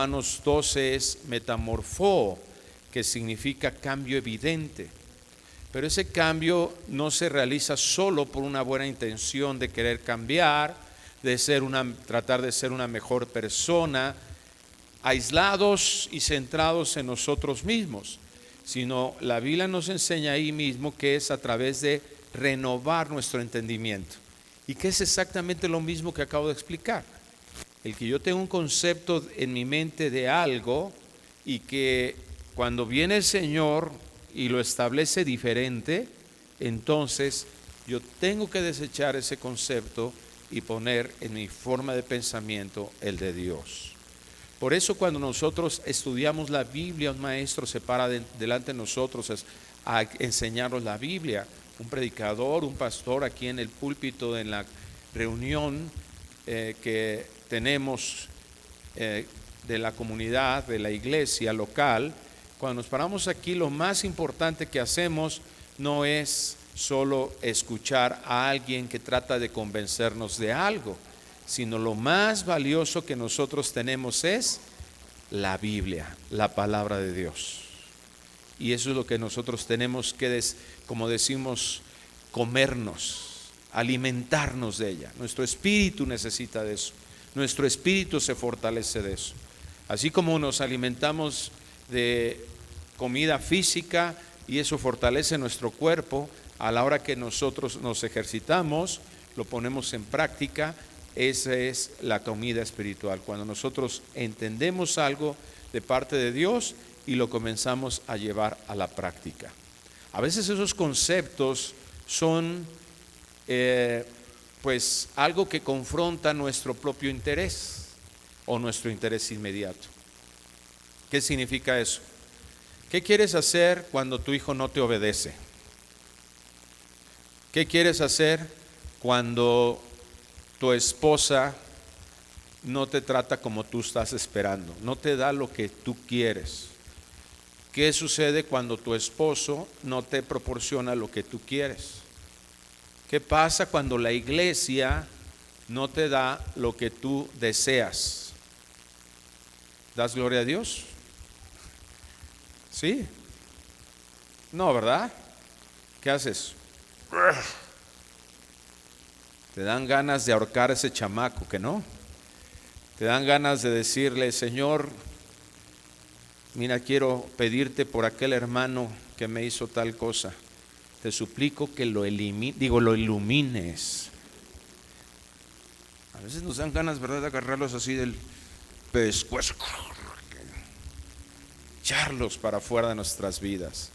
Romanos 12 es metamorfó, que significa cambio evidente. Pero ese cambio no se realiza solo por una buena intención de querer cambiar, tratar de ser una mejor persona, aislados y centrados en nosotros mismos, sino la Biblia nos enseña ahí mismo que es a través de renovar nuestro entendimiento. Y que es exactamente lo mismo que acabo de explicar. El que yo tenga un concepto en mi mente de algo y que cuando viene el Señor y lo establece diferente, entonces yo tengo que desechar ese concepto y poner en mi forma de pensamiento el de Dios. Por eso cuando nosotros estudiamos la Biblia, un maestro se para delante de nosotros a enseñarnos la Biblia. Un predicador, un pastor aquí en el púlpito, en la reunión que tenemos de la comunidad, de la iglesia local, cuando nos paramos aquí, lo más importante que hacemos no es solo escuchar a alguien que trata de convencernos de algo, sino lo más valioso que nosotros tenemos es la Biblia, la palabra de Dios. Y eso es lo que nosotros tenemos que, como decimos, comernos, alimentarnos de ella. Nuestro espíritu necesita de eso. Nuestro espíritu se fortalece de eso. Así como nos alimentamos de comida física y eso fortalece nuestro cuerpo, a la hora que nosotros nos ejercitamos, lo ponemos en práctica, esa es la comida espiritual. Cuando nosotros entendemos algo de parte de Dios y lo comenzamos a llevar a la práctica. A veces esos conceptos son pues algo que confronta nuestro propio interés o nuestro interés inmediato. ¿Qué significa eso? ¿Qué quieres hacer cuando tu hijo no te obedece? ¿Qué quieres hacer cuando tu esposa no te trata como tú estás esperando, no te da lo que tú quieres? ¿Qué sucede cuando tu esposo no te proporciona lo que tú quieres? ¿Qué pasa cuando la iglesia no te da lo que tú deseas? ¿Das gloria a Dios? ¿Sí? No, ¿verdad? ¿Qué haces? Te dan ganas de ahorcar a ese chamaco, ¿que no? Te dan ganas de decirle: Señor, mira, quiero pedirte por aquel hermano que me hizo tal cosa. Te suplico que lo ilumines. A veces nos dan ganas, ¿verdad?, de agarrarlos así del pescuezo, echarlos para afuera de nuestras vidas.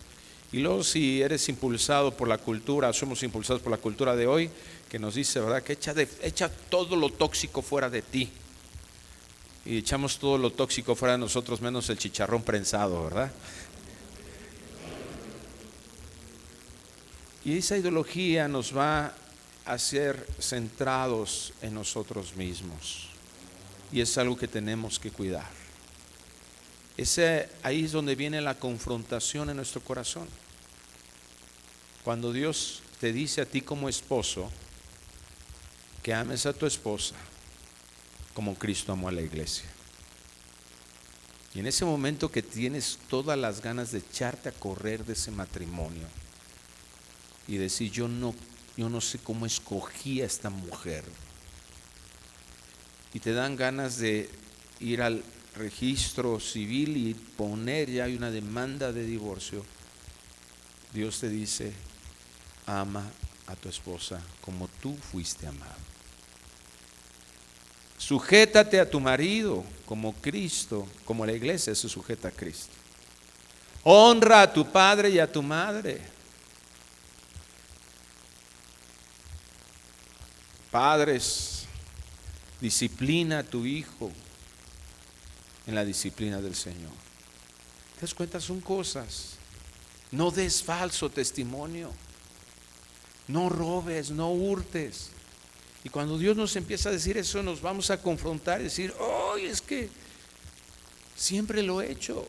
Y luego, si eres impulsado por la cultura, somos impulsados por la cultura de hoy, que nos dice, ¿verdad?, que echa todo lo tóxico fuera de ti. Y echamos todo lo tóxico fuera de nosotros, menos el chicharrón prensado, ¿verdad? Y esa ideología nos va a hacer centrados en nosotros mismos. Y es algo que tenemos que cuidar. Ahí es donde viene la confrontación en nuestro corazón. Cuando Dios te dice a ti como esposo que ames a tu esposa como Cristo amó a la iglesia. Y en ese momento que tienes todas las ganas de echarte a correr de ese matrimonio y decir, yo no sé cómo escogí a esta mujer, y te dan ganas de ir al registro civil y poner ya una demanda de divorcio, Dios te dice: ama a tu esposa como tú fuiste amado. Sujétate a tu marido como Cristo, como la iglesia se sujeta a Cristo. Honra a tu padre y a tu madre. Padres, disciplina a tu hijo en la disciplina del Señor. ¿Te das cuenta? Son cosas. No des falso testimonio. No robes, no hurtes. Y cuando Dios nos empieza a decir eso, nos vamos a confrontar y decir: oh, es que siempre lo he hecho.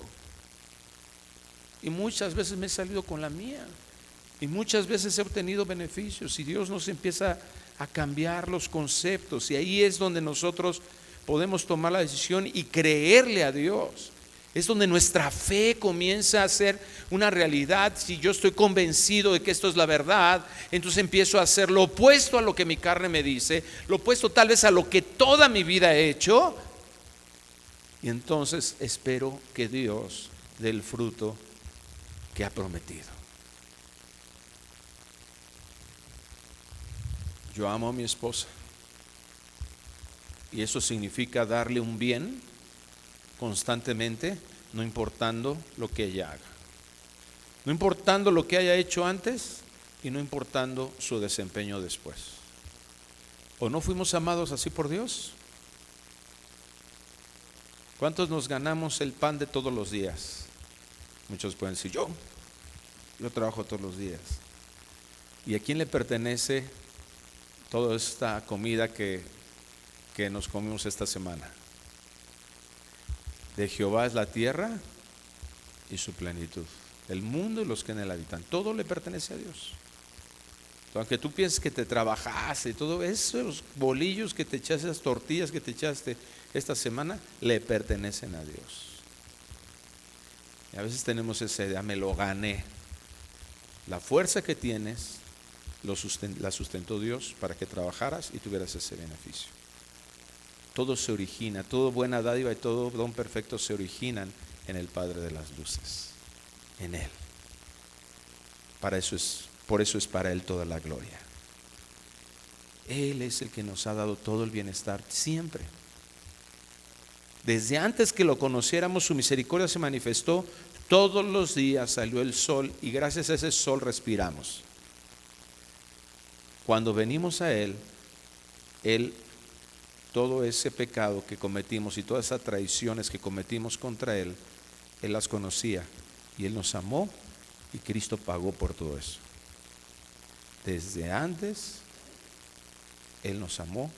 Y muchas veces me he salido con la mía. Y muchas veces he obtenido beneficios. Y Dios nos empieza a cambiar los conceptos. Y ahí es donde nosotros podemos tomar la decisión y creerle a Dios. Es donde nuestra fe comienza a ser una realidad. Si yo estoy convencido de que esto es la verdad, entonces empiezo a hacer lo opuesto a lo que mi carne me dice, lo opuesto tal vez a lo que toda mi vida he hecho, y entonces espero que Dios dé el fruto que ha prometido. Yo amo a mi esposa, y eso significa darle un bien constantemente, no importando lo que ella haga, no importando lo que haya hecho antes y no importando su desempeño después. ¿O no fuimos amados así por Dios? ¿Cuántos nos ganamos el pan de todos los días? Muchos pueden decir, yo trabajo todos los días. ¿Y a quién le pertenece toda esta comida que nos comimos esta semana? De Jehová es la tierra y su plenitud, el mundo y los que en él habitan. Todo le pertenece a Dios. Aunque tú pienses que te trabajaste y todo eso, los bolillos que te echaste, esas tortillas que te echaste esta semana, le pertenecen a Dios. Y a veces tenemos esa idea, me lo gané. La fuerza que tienes la sustentó Dios para que trabajaras y tuvieras ese beneficio. Todo se origina, toda buena dádiva y todo don perfecto se originan en el Padre de las luces, en Él. Por eso es para Él toda la gloria. Él es el que nos ha dado todo el bienestar siempre. Desde antes que lo conociéramos, su misericordia se manifestó. Todos los días salió el sol y gracias a ese sol respiramos. Cuando venimos a Él, todo ese pecado que cometimos y todas esas traiciones que cometimos contra Él las conocía y Él nos amó y Cristo pagó por todo eso. Desde antes Él nos amó,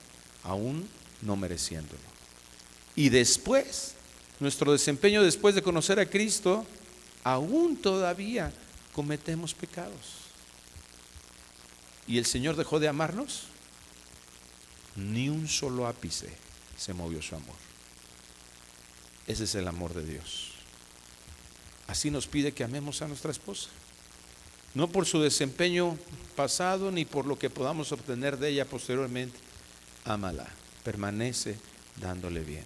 aún no mereciéndolo. Y después, nuestro desempeño después de conocer a Cristo, aún todavía cometemos pecados. ¿Y el Señor dejó de amarnos? Ni un solo ápice se movió su amor. Ese es el amor de Dios. Así nos pide que amemos a nuestra esposa. No por su desempeño pasado ni por lo que podamos obtener de ella posteriormente. Ámala, permanece dándole bien.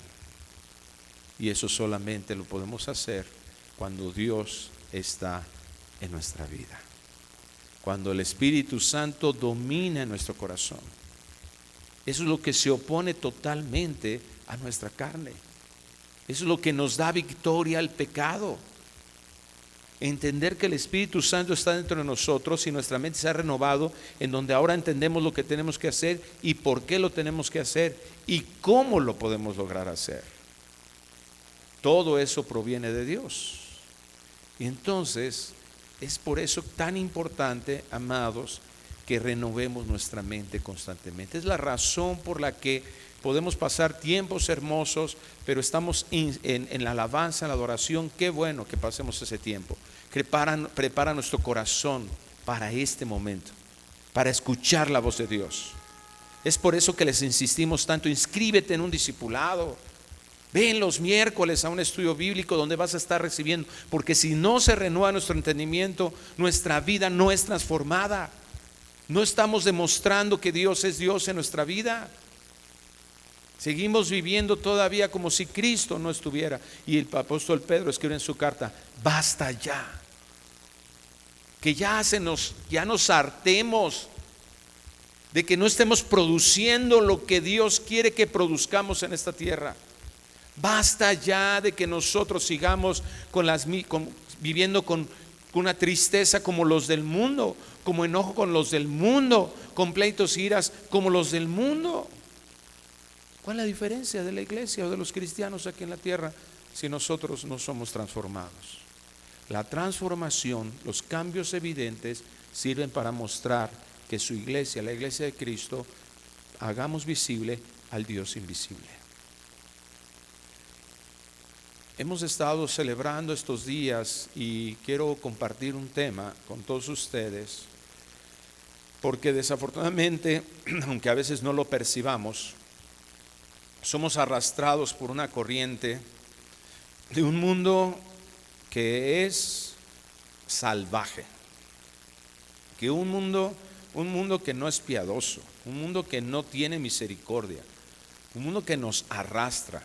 Y eso solamente lo podemos hacer cuando Dios está en nuestra vida. Cuando el Espíritu Santo domina en nuestro corazón. Eso es lo que se opone totalmente a nuestra carne. Eso es lo que nos da victoria al pecado. Entender que el Espíritu Santo está dentro de nosotros y nuestra mente se ha renovado, en donde ahora entendemos lo que tenemos que hacer y por qué lo tenemos que hacer y cómo lo podemos lograr hacer. Todo eso proviene de Dios. Y entonces es por eso tan importante, amados, que renovemos nuestra mente constantemente. Es la razón por la que podemos pasar tiempos hermosos, pero estamos en la alabanza, en la adoración. Qué bueno que pasemos ese tiempo. Prepara nuestro corazón para este momento, para escuchar la voz de Dios. Es por eso que les insistimos tanto, inscríbete en un discipulado. Ven los miércoles a un estudio bíblico donde vas a estar recibiendo, porque si no se renueva nuestro entendimiento, nuestra vida no es transformada. No estamos demostrando que Dios es Dios en nuestra vida. Seguimos viviendo todavía como si Cristo no estuviera. Y el apóstol Pedro escribe en su carta, basta ya. Que ya nos hartemos de que no estemos produciendo lo que Dios quiere que produzcamos en esta tierra. Basta ya de que nosotros sigamos viviendo con una tristeza como los del mundo, como enojo con los del mundo, con pleitos e iras como los del mundo. ¿Cuál es la diferencia de la iglesia o de los cristianos aquí en la tierra si nosotros no somos transformados? La transformación, los cambios evidentes sirven para mostrar que su iglesia, la iglesia de Cristo, hagamos visible al Dios invisible. Hemos estado celebrando estos días y quiero compartir un tema con todos ustedes, porque desafortunadamente, aunque a veces no lo percibamos, somos arrastrados por una corriente de un mundo que es salvaje, que un mundo que no es piadoso, un mundo que no tiene misericordia, un mundo que nos arrastra,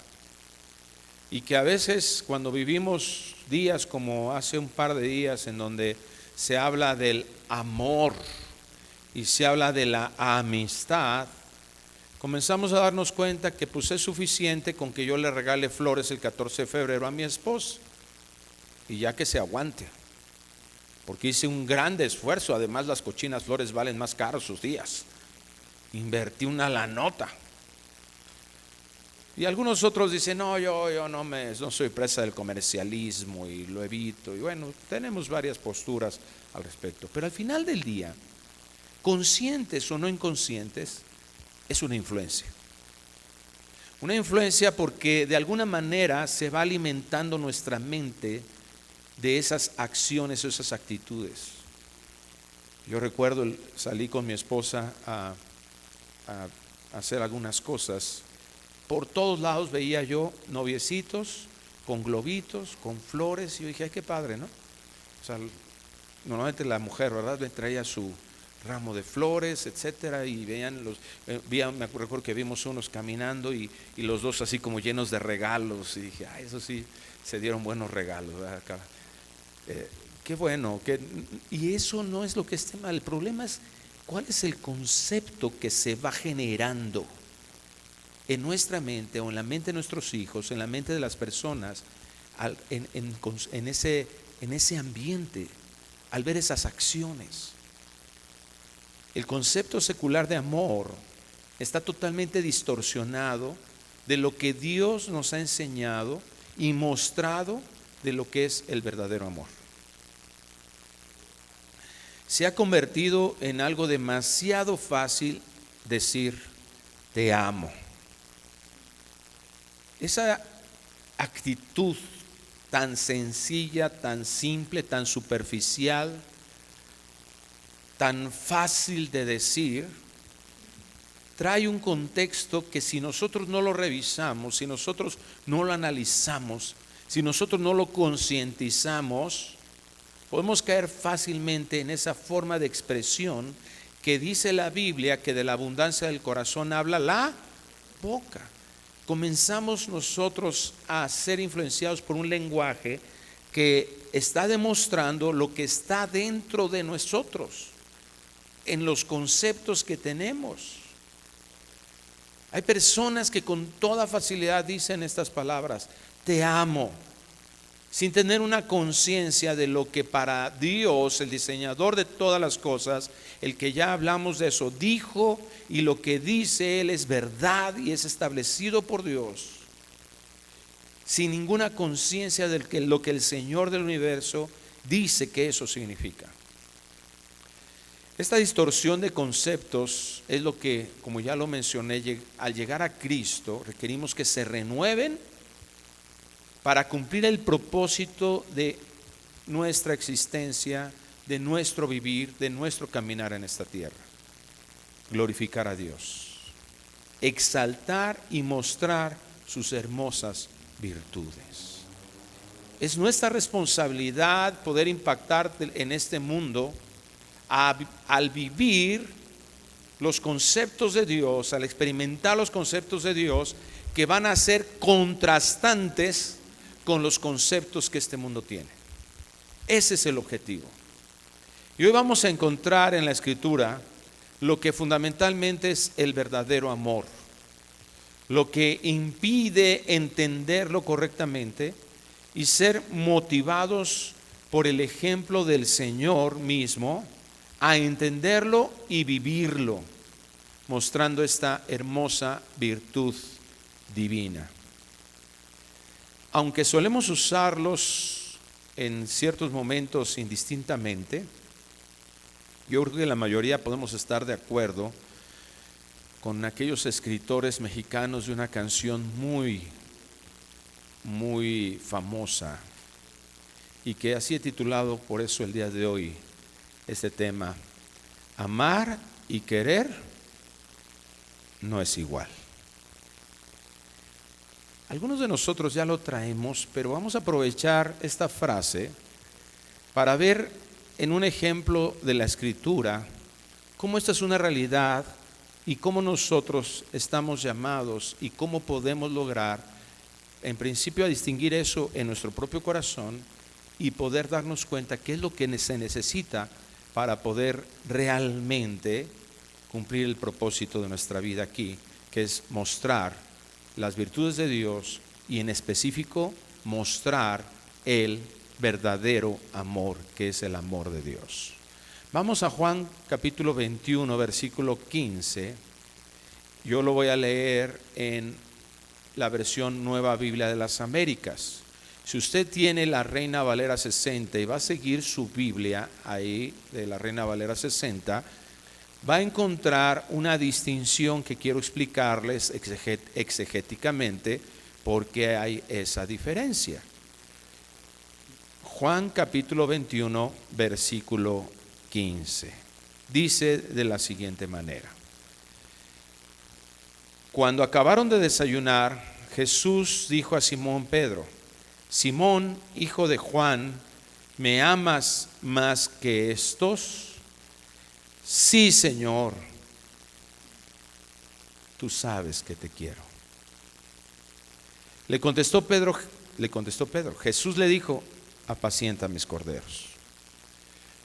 y que a veces cuando vivimos días como hace un par de días en donde se habla del amor y se habla de la amistad, comenzamos a darnos cuenta que pues es suficiente con que yo le regale flores el 14 de febrero a mi esposa y ya que se aguante, porque hice un gran esfuerzo. Además, las cochinas flores valen más caros sus días, invertí una lanota. Y algunos otros dicen, no, yo no soy presa del comercialismo y lo evito. Y bueno, tenemos varias posturas al respecto, pero al final del día, conscientes o no inconscientes, es una influencia. Una influencia porque de alguna manera se va alimentando nuestra mente de esas acciones o esas actitudes. Yo recuerdo, salí con mi esposa a hacer algunas cosas. Por todos lados veía yo noviecitos con globitos, con flores, y yo dije, ay, qué padre, ¿no? O sea, normalmente la mujer, ¿verdad?, le traía su ramo de flores, etcétera, y veían me recuerdo que vimos unos caminando y los dos así como llenos de regalos, y dije, ay, eso sí, se dieron buenos regalos, ¿verdad? Qué bueno, y eso no es lo que esté mal. El problema es cuál es el concepto que se va generando en nuestra mente o en la mente de nuestros hijos, en la mente de las personas, en ese ambiente, al ver esas acciones. El concepto secular de amor está totalmente distorsionado de lo que Dios nos ha enseñado y mostrado de lo que es el verdadero amor. Se ha convertido en algo demasiado fácil decir te amo. Esa actitud tan sencilla, tan simple, tan superficial, tan fácil de decir, trae un contexto que si nosotros no lo revisamos, si nosotros no lo analizamos, si nosotros no lo concientizamos, podemos caer fácilmente en esa forma de expresión que dice la Biblia que de la abundancia del corazón habla la boca. Comenzamos nosotros a ser influenciados por un lenguaje que está demostrando lo que está dentro de nosotros, en los conceptos que tenemos. Hay personas que con toda facilidad dicen estas palabras, te amo, sin tener una conciencia de lo que para Dios, el diseñador de todas las cosas, el que ya hablamos de eso, dijo, y lo que dice Él es verdad y es establecido por Dios, sin ninguna conciencia de lo que el Señor del universo dice que eso significa. Esta distorsión de conceptos es lo que, como ya lo mencioné, al llegar a Cristo requerimos que se renueven para cumplir el propósito de nuestra existencia, de nuestro vivir, de nuestro caminar en esta tierra. Glorificar a Dios, exaltar y mostrar sus hermosas virtudes. Es nuestra responsabilidad poder impactar en este mundo al vivir los conceptos de Dios, al experimentar los conceptos de Dios que van a ser contrastantes con los conceptos que este mundo tiene. Ese es el objetivo. Y hoy vamos a encontrar en la Escritura lo que fundamentalmente es el verdadero amor, lo que impide entenderlo correctamente y ser motivados por el ejemplo del Señor mismo a entenderlo y vivirlo, mostrando esta hermosa virtud divina. Aunque solemos usarlos en ciertos momentos indistintamente, yo creo que la mayoría podemos estar de acuerdo con aquellos escritores mexicanos de una canción muy, muy famosa y que así he titulado por eso el día de hoy este tema: amar y querer no es igual. Algunos de nosotros ya lo traemos, pero vamos a aprovechar esta frase para ver en un ejemplo de la Escritura cómo esta es una realidad y cómo nosotros estamos llamados y cómo podemos lograr, en principio, a distinguir eso en nuestro propio corazón y poder darnos cuenta qué es lo que se necesita para poder realmente cumplir el propósito de nuestra vida aquí, que es mostrar las virtudes de Dios y en específico mostrar el verdadero amor, que es el amor de Dios. Vamos a Juan capítulo 21, versículo 15. Yo lo voy a leer en la versión Nueva Biblia de las Américas. Si usted tiene la Reina Valera 60 y va a seguir su Biblia ahí de la Reina Valera 60, va a encontrar una distinción que quiero explicarles exegéticamente por qué hay esa diferencia. Juan capítulo 21, versículo 15. Dice de la siguiente manera: Cuando acabaron de desayunar, Jesús dijo a Simón Pedro: Simón, hijo de Juan, ¿me amas más que estos? Sí, Señor, tú sabes que te quiero. Le contestó Pedro, Jesús le dijo: apacienta mis corderos.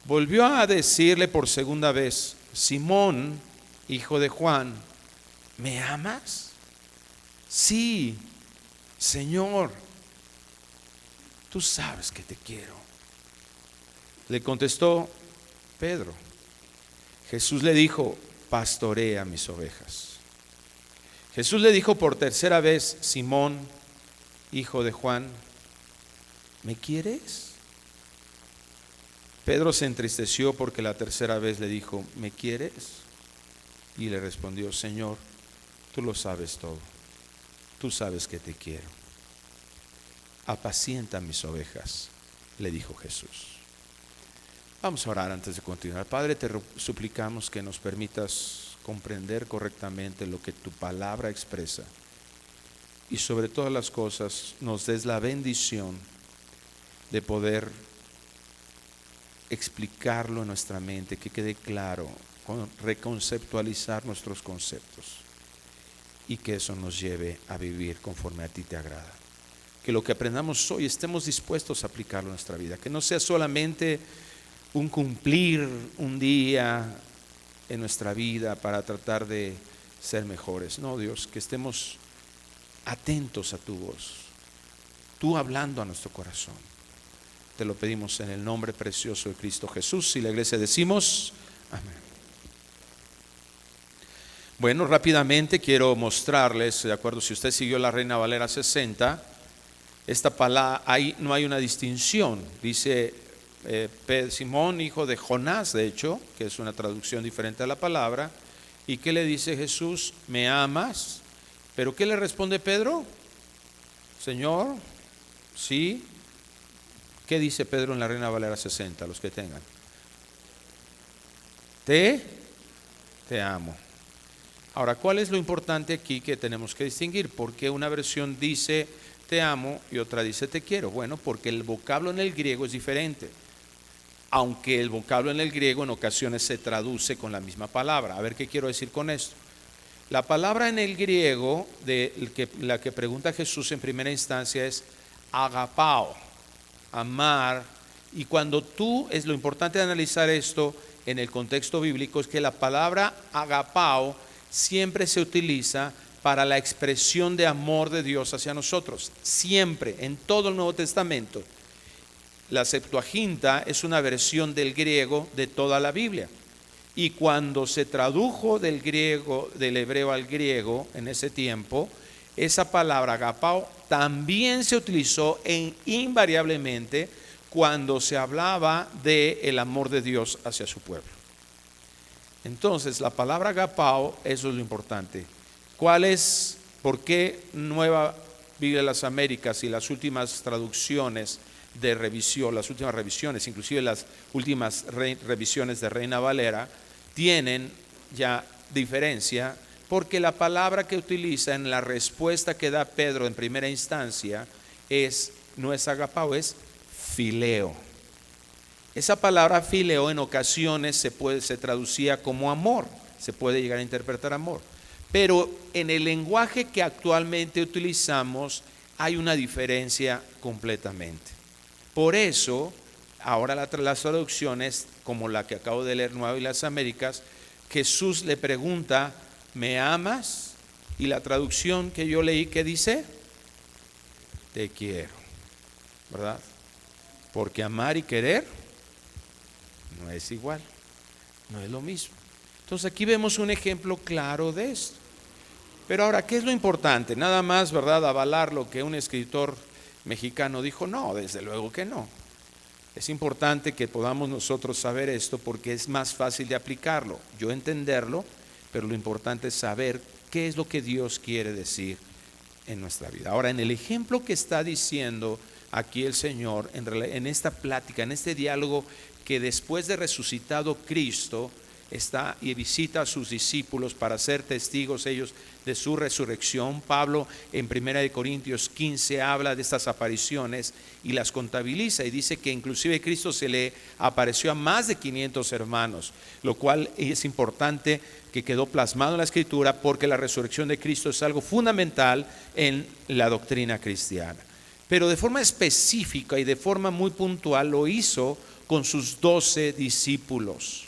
Volvió a decirle por segunda vez: Simón, hijo de Juan, ¿me amas? Sí, Señor, tú sabes que te quiero. Le contestó Pedro. Jesús le dijo: pastorea mis ovejas. Jesús le dijo por tercera vez: Simón, hijo de Juan, ¿me quieres? Pedro se entristeció porque la tercera vez le dijo: ¿me quieres? Y le respondió: Señor, tú lo sabes todo, tú sabes que te quiero. Apacienta mis ovejas, le dijo Jesús. Vamos a orar antes de continuar. Padre, te suplicamos que nos permitas comprender correctamente lo que tu palabra expresa y sobre todas las cosas nos des la bendición de poder explicarlo en nuestra mente, que quede claro, reconceptualizar nuestros conceptos y que eso nos lleve a vivir conforme a ti te agrada. Que lo que aprendamos hoy estemos dispuestos a aplicarlo en nuestra vida, que no sea solamente un cumplir un día en nuestra vida para tratar de ser mejores. No, Dios, que estemos atentos a tu voz, tú hablando a nuestro corazón. Te lo pedimos en el nombre precioso de Cristo Jesús, y la iglesia decimos amén. Bueno, rápidamente quiero mostrarles, de acuerdo, si usted siguió la Reina Valera 60, esta palabra, ahí no hay una distinción. Dice Simón, hijo de Jonás, de hecho, que es una traducción diferente a la palabra. ¿Y qué le dice Jesús? ¿Me amas? ¿Pero qué le responde Pedro? Señor, sí. ¿Qué dice Pedro en la Reina Valera 60? Los que tengan. Te amo. Ahora, ¿cuál es lo importante aquí que tenemos que distinguir? ¿Por qué una versión dice te amo y otra dice te quiero? Bueno, porque el vocablo en el griego es diferente. Aunque el vocablo en el griego en ocasiones se traduce con la misma palabra. A ver qué quiero decir con esto. La palabra en el griego, la que pregunta Jesús en primera instancia, es agapao, amar. Y cuando es lo importante de analizar esto en el contexto bíblico, es que la palabra agapao siempre se utiliza para la expresión de amor de Dios hacia nosotros. Siempre, en todo el Nuevo Testamento. La Septuaginta es una versión del griego de toda la Biblia. Y cuando se tradujo del hebreo al griego en ese tiempo, esa palabra agapao también se utilizó invariablemente cuando se hablaba del amor de Dios hacia su pueblo. Entonces, la palabra agapao, eso es lo importante. ¿Por qué Nueva Biblia de las Américas y las últimas traducciones de revisión, las últimas revisiones, inclusive las últimas revisiones de Reina Valera, tienen ya diferencia? Porque la palabra que utiliza en la respuesta que da Pedro en primera instancia no es agapao, es fileo. Esa palabra fileo en ocasiones se traducía como amor, se puede llegar a interpretar amor. Pero en el lenguaje que actualmente utilizamos hay una diferencia completamente. Por eso, ahora las traducciones, como la que acabo de leer, Nueva y las Américas, Jesús le pregunta, ¿me amas? Y la traducción que yo leí, ¿qué dice? Te quiero, ¿verdad? Porque amar y querer no es igual, no es lo mismo. Entonces aquí vemos un ejemplo claro de esto. Pero ahora, ¿qué es lo importante? Nada más, ¿verdad?, avalar lo que un escritor mexicano dijo. No, desde luego que no. Es importante que podamos nosotros saber esto porque es más fácil de aplicarlo, yo entenderlo, pero lo importante es saber qué es lo que Dios quiere decir en nuestra vida. Ahora, en el ejemplo que está diciendo aquí el Señor, en esta plática, en este diálogo que después de resucitado Cristo está y visita a sus discípulos para ser testigos ellos de su resurrección. Pablo en 1 Corintios 15 habla de estas apariciones y las contabiliza y dice que inclusive Cristo se le apareció a más de 500 hermanos, lo cual es importante que quedó plasmado en la Escritura porque la resurrección de Cristo es algo fundamental en la doctrina cristiana. Pero de forma específica y de forma muy puntual lo hizo con sus 12 discípulos.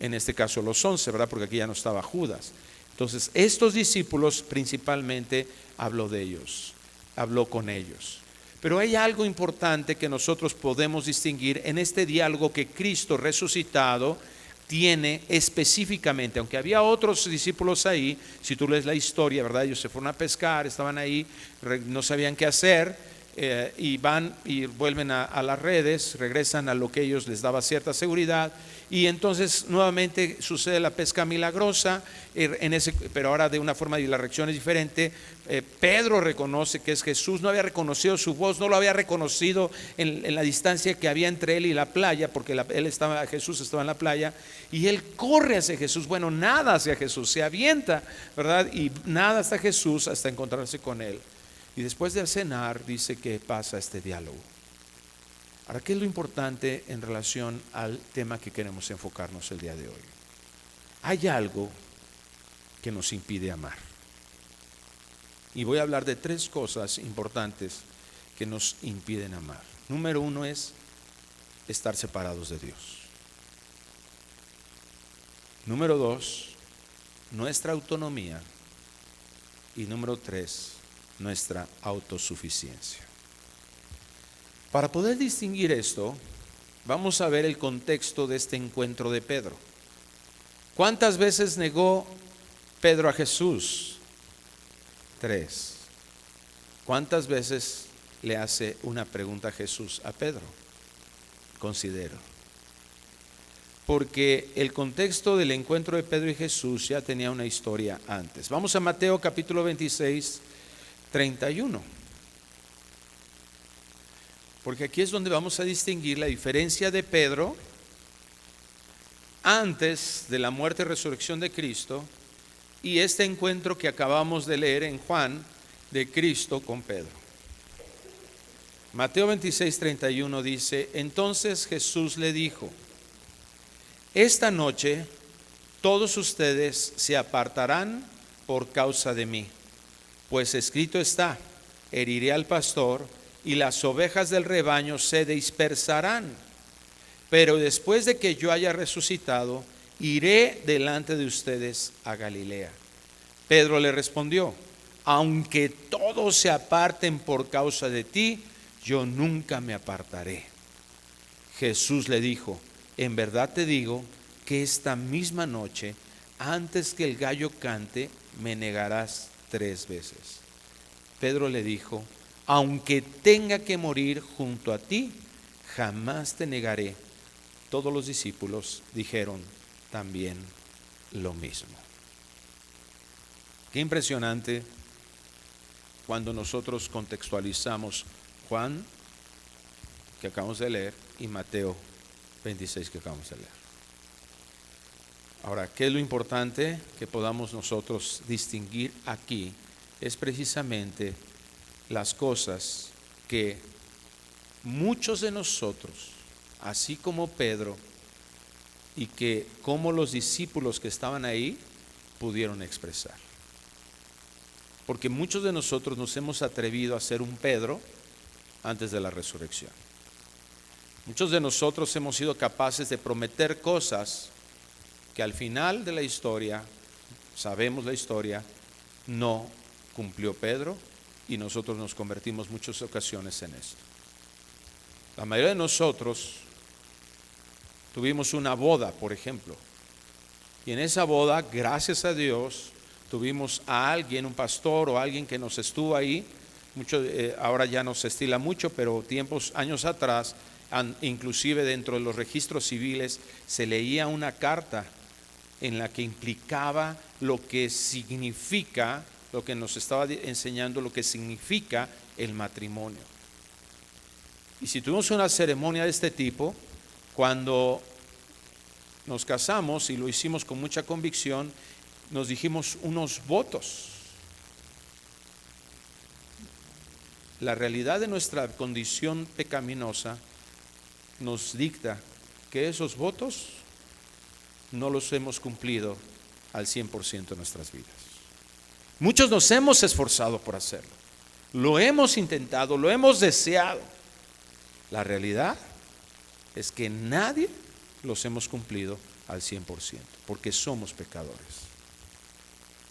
En este caso los 11, ¿verdad? Porque aquí ya no estaba Judas. Entonces, estos discípulos principalmente habló de ellos, habló con ellos. Pero hay algo importante que nosotros podemos distinguir en este diálogo que Cristo resucitado tiene específicamente, aunque había otros discípulos ahí, si tú lees la historia, ¿verdad? Ellos se fueron a pescar, estaban ahí, no sabían qué hacer. Y van y vuelven a las redes, regresan a lo que ellos les daba cierta seguridad y entonces nuevamente sucede la pesca milagrosa, pero ahora de una forma y la reacción es diferente. Pedro reconoce que es Jesús, no había reconocido su voz, no lo había reconocido en la distancia que había entre él y la playa, porque Jesús estaba en la playa y él corre hacia Jesús, bueno, nada hacia Jesús, se avienta, ¿verdad? Y nada hasta Jesús hasta encontrarse con él. Y después de cenar dice que pasa este diálogo. Ahora, ¿qué es lo importante en relación al tema que queremos enfocarnos el día de hoy? Hay algo que nos impide amar. Y voy a hablar de 3 cosas importantes que nos impiden amar. Número 1 es estar separados de Dios. Número 2, nuestra autonomía. Y número 3, nuestra autosuficiencia. Para poder distinguir esto, vamos a ver el contexto de este encuentro de Pedro. ¿Cuántas veces negó Pedro a Jesús? 3. ¿Cuántas veces le hace una pregunta a Jesús a Pedro? Considero. Porque el contexto del encuentro de Pedro y Jesús ya tenía una historia antes. Vamos a Mateo capítulo 26, 31. Porque aquí es donde vamos a distinguir la diferencia de Pedro antes de la muerte y resurrección de Cristo y este encuentro que acabamos de leer en Juan de Cristo con Pedro. Mateo 26, 31 dice: entonces Jesús le dijo: esta noche todos ustedes se apartarán por causa de mí. Pues escrito está: heriré al pastor y las ovejas del rebaño se dispersarán. Pero después de que yo haya resucitado, iré delante de ustedes a Galilea. Pedro le respondió: aunque todos se aparten por causa de ti, yo nunca me apartaré. Jesús le dijo: en verdad te digo que esta misma noche, antes que el gallo cante, me negarás 3 veces. Pedro le dijo: aunque tenga que morir junto a ti, jamás te negaré. Todos los discípulos dijeron también lo mismo. Qué impresionante cuando nosotros contextualizamos Juan, que acabamos de leer, y Mateo 26, que acabamos de leer. Ahora, ¿qué es lo importante que podamos nosotros distinguir aquí? Es precisamente las cosas que muchos de nosotros, así como Pedro, y que como los discípulos que estaban ahí, pudieron expresar. Porque muchos de nosotros nos hemos atrevido a ser un Pedro antes de la resurrección. Muchos de nosotros hemos sido capaces de prometer cosas que al final de la historia, sabemos la historia, no cumplió Pedro, y nosotros nos convertimos muchas ocasiones en esto. La mayoría de nosotros tuvimos una boda, por ejemplo, y en esa boda, gracias a Dios, tuvimos a alguien, un pastor o alguien que nos estuvo ahí. Ahora ya no se estila mucho, pero años atrás, inclusive dentro de los registros civiles, se leía una carta en la que implicaba lo que significa, lo que nos estaba enseñando, lo que significa el matrimonio. Y si tuvimos una ceremonia de este tipo, cuando nos casamos, y lo hicimos con mucha convicción, nos dijimos unos votos. La realidad de nuestra condición pecaminosa nos dicta que esos votos no los hemos cumplido al 100% de nuestras vidas. Muchos nos hemos esforzado por hacerlo, lo hemos intentado, lo hemos deseado. La realidad es que nadie los hemos cumplido al 100%, porque somos pecadores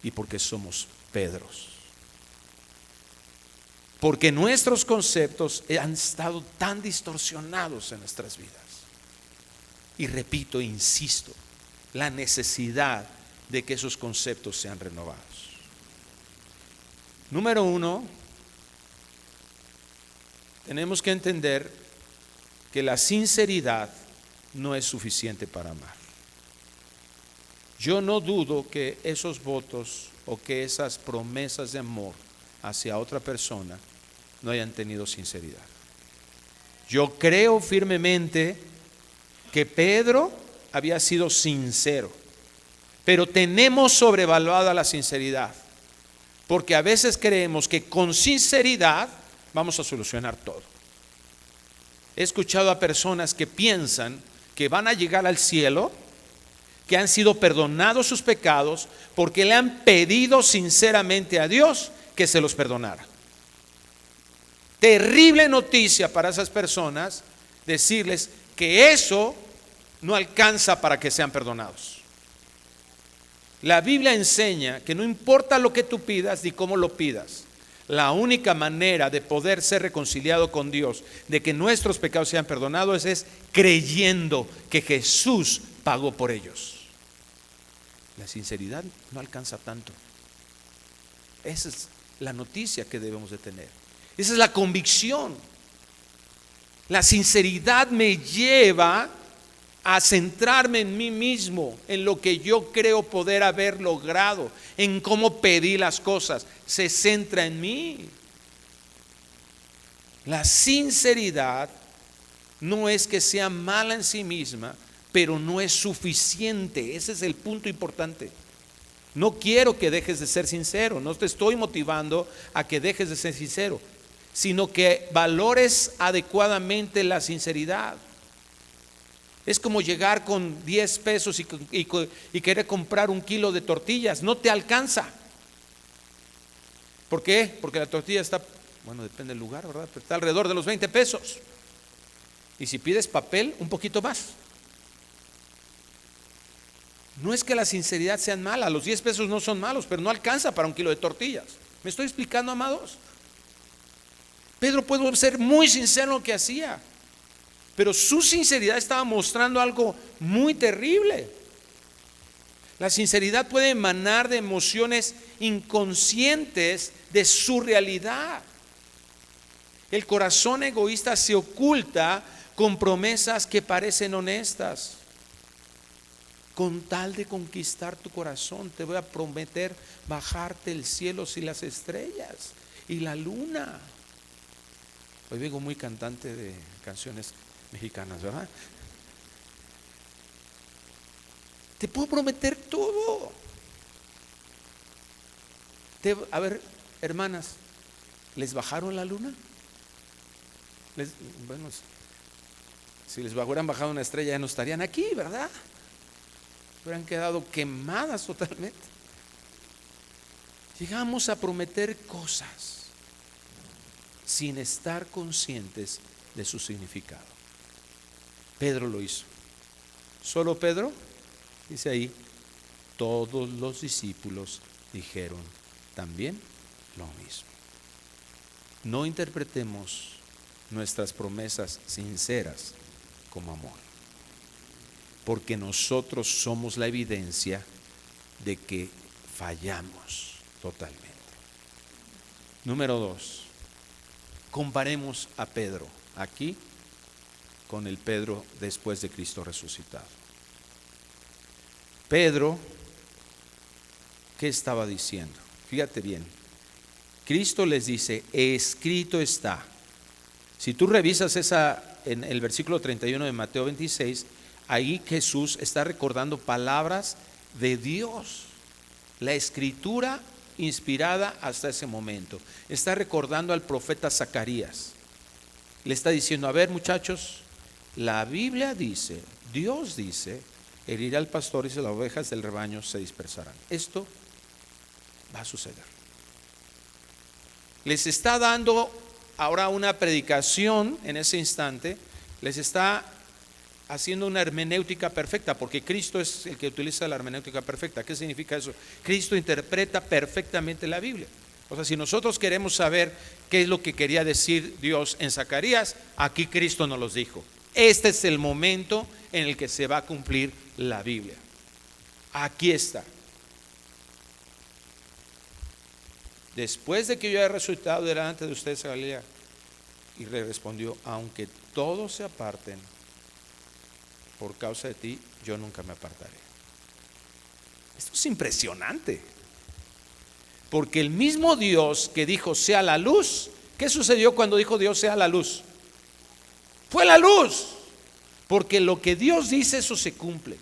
y porque somos Pedros. Porque nuestros conceptos han estado tan distorsionados en nuestras vidas. Y repito, insisto, la necesidad de que esos conceptos sean renovados. Número uno, tenemos que entender que la sinceridad no es suficiente para amar. Yo no dudo que esos votos o que esas promesas de amor hacia otra persona no hayan tenido sinceridad. Yo creo firmemente que Pedro había sido sincero, pero tenemos sobrevaluada la sinceridad, porque a veces creemos que con sinceridad vamos a solucionar todo. He escuchado a personas que piensan que van a llegar al cielo, que han sido perdonados sus pecados porque le han pedido sinceramente a Dios que se los perdonara. Terrible noticia para esas personas decirles que eso no alcanza para que sean perdonados. La Biblia enseña que no importa lo que tú pidas ni cómo lo pidas, la única manera de poder ser reconciliado con Dios, de que nuestros pecados sean perdonados, es creyendo que Jesús pagó por ellos. La sinceridad no alcanza tanto. Esa es la noticia que debemos de tener. Esa es la convicción. La sinceridad me lleva a centrarme en mí mismo, en lo que yo creo poder haber logrado, en cómo pedí las cosas. Se centra en mí. La sinceridad no es que sea mala en sí misma, pero no es suficiente. Ese es el punto importante. No quiero que dejes de ser sincero, no te estoy motivando a que dejes de ser sincero, sino que valores adecuadamente la sinceridad. Es como llegar con 10 pesos y querer comprar 1 kilo de tortillas. No te alcanza. ¿Por qué? Porque la tortilla está, bueno, depende del lugar, ¿verdad? Pero está alrededor de los 20 pesos. Y si pides papel, un poquito más. No es que la sinceridad sea mala, los 10 pesos no son malos, pero no alcanza para 1 kilo de tortillas. ¿Me estoy explicando, amados? Pedro pudo ser muy sincero en lo que hacía, pero su sinceridad estaba mostrando algo muy terrible. La sinceridad puede emanar de emociones inconscientes de su realidad. El corazón egoísta se oculta con promesas que parecen honestas. Con tal de conquistar tu corazón, te voy a prometer bajarte el cielo y las estrellas y la luna. Hoy vengo muy cantante de canciones mexicanas, ¿verdad? Te puedo prometer todo. A ver, hermanas, ¿les bajaron la luna? Bueno, si les hubieran bajado una estrella ya no estarían aquí, ¿verdad? Hubieran quedado quemadas totalmente. Llegamos a prometer cosas sin estar conscientes de su significado. Pedro lo hizo. ¿Solo Pedro? Dice ahí, todos los discípulos dijeron también lo mismo. No interpretemos nuestras promesas sinceras como amor, porque nosotros somos la evidencia de que fallamos totalmente. Número 2, comparemos a Pedro aquí con el Pedro después de Cristo resucitado. Pedro, ¿qué estaba diciendo? Fíjate bien, Cristo les dice, escrito está. Si tú revisas en el versículo 31 de Mateo 26, ahí Jesús está recordando palabras de Dios, la escritura inspirada hasta ese momento. Está recordando al profeta Zacarías. Le está diciendo, a ver muchachos, la Biblia dice, Dios dice, herirá al pastor y las ovejas del rebaño se dispersarán. Esto va a suceder. Les está dando ahora una predicación en ese instante, les está haciendo una hermenéutica perfecta, porque Cristo es el que utiliza la hermenéutica perfecta. ¿Qué significa eso? Cristo interpreta perfectamente la Biblia. O sea, si nosotros queremos saber qué es lo que quería decir Dios en Zacarías, aquí Cristo nos los dijo. Este es el momento en el que se va a cumplir la Biblia. Aquí está. Después de que yo haya resucitado delante de ustedes a Galilea, y le respondió, aunque todos se aparten por causa de ti, yo nunca me apartaré. Esto es impresionante, porque el mismo Dios que dijo sea la luz, ¿qué sucedió cuando dijo Dios sea la luz? Fue la luz, porque lo que Dios dice, eso se cumple.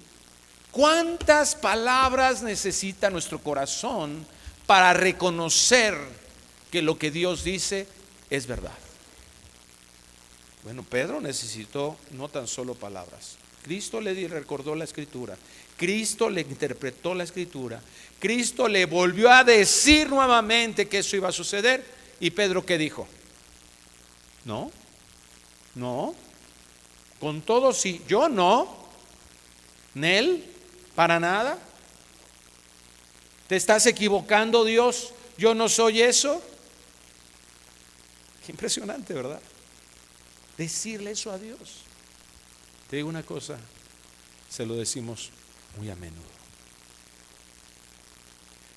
¿Cuántas palabras necesita nuestro corazón para reconocer que lo que Dios dice es verdad? Bueno, Pedro necesitó no tan solo palabras. Cristo le recordó la escritura, Cristo le interpretó la escritura, Cristo le volvió a decir nuevamente que eso iba a suceder. ¿Y Pedro qué dijo? No, con todo sí, yo no, Nel, para nada. ¿Te estás equivocando, Dios? Yo no soy eso. Qué impresionante, ¿verdad? Decirle eso a Dios. Te digo una cosa, se lo decimos muy a menudo.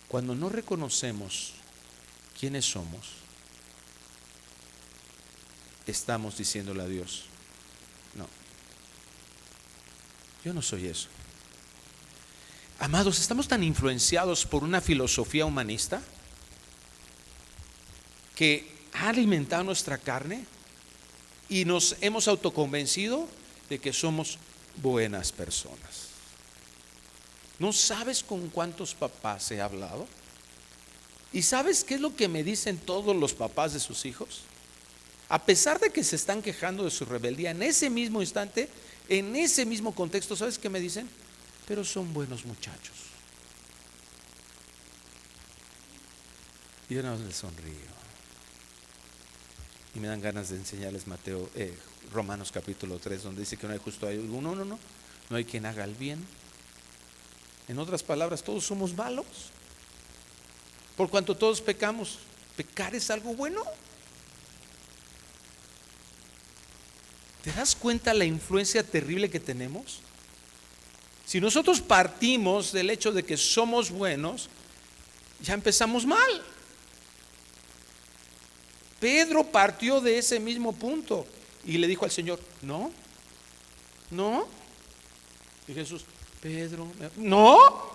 Cuando no reconocemos quiénes somos, estamos diciéndole a Dios, no, yo no soy eso. Amados, estamos tan influenciados por una filosofía humanista que ha alimentado nuestra carne y nos hemos autoconvencido de que somos buenas personas. ¿No sabes con cuántos papás he hablado? ¿Y sabes qué es lo que me dicen todos los papás de sus hijos? A pesar de que se están quejando de su rebeldía, en ese mismo instante, en ese mismo contexto, ¿sabes qué me dicen? Pero son buenos muchachos. Y yo no les sonrío. Y me dan ganas de enseñarles Romanos capítulo 3, donde dice que no hay justo alguno, no hay quien haga el bien. En otras palabras, todos somos malos. Por cuanto todos pecamos, ¿pecar es algo bueno? ¿Te das cuenta la influencia terrible que tenemos? Si nosotros partimos del hecho de que somos buenos, ya empezamos mal. Pedro partió de ese mismo punto y le dijo al Señor, no. Y Jesús, Pedro, no,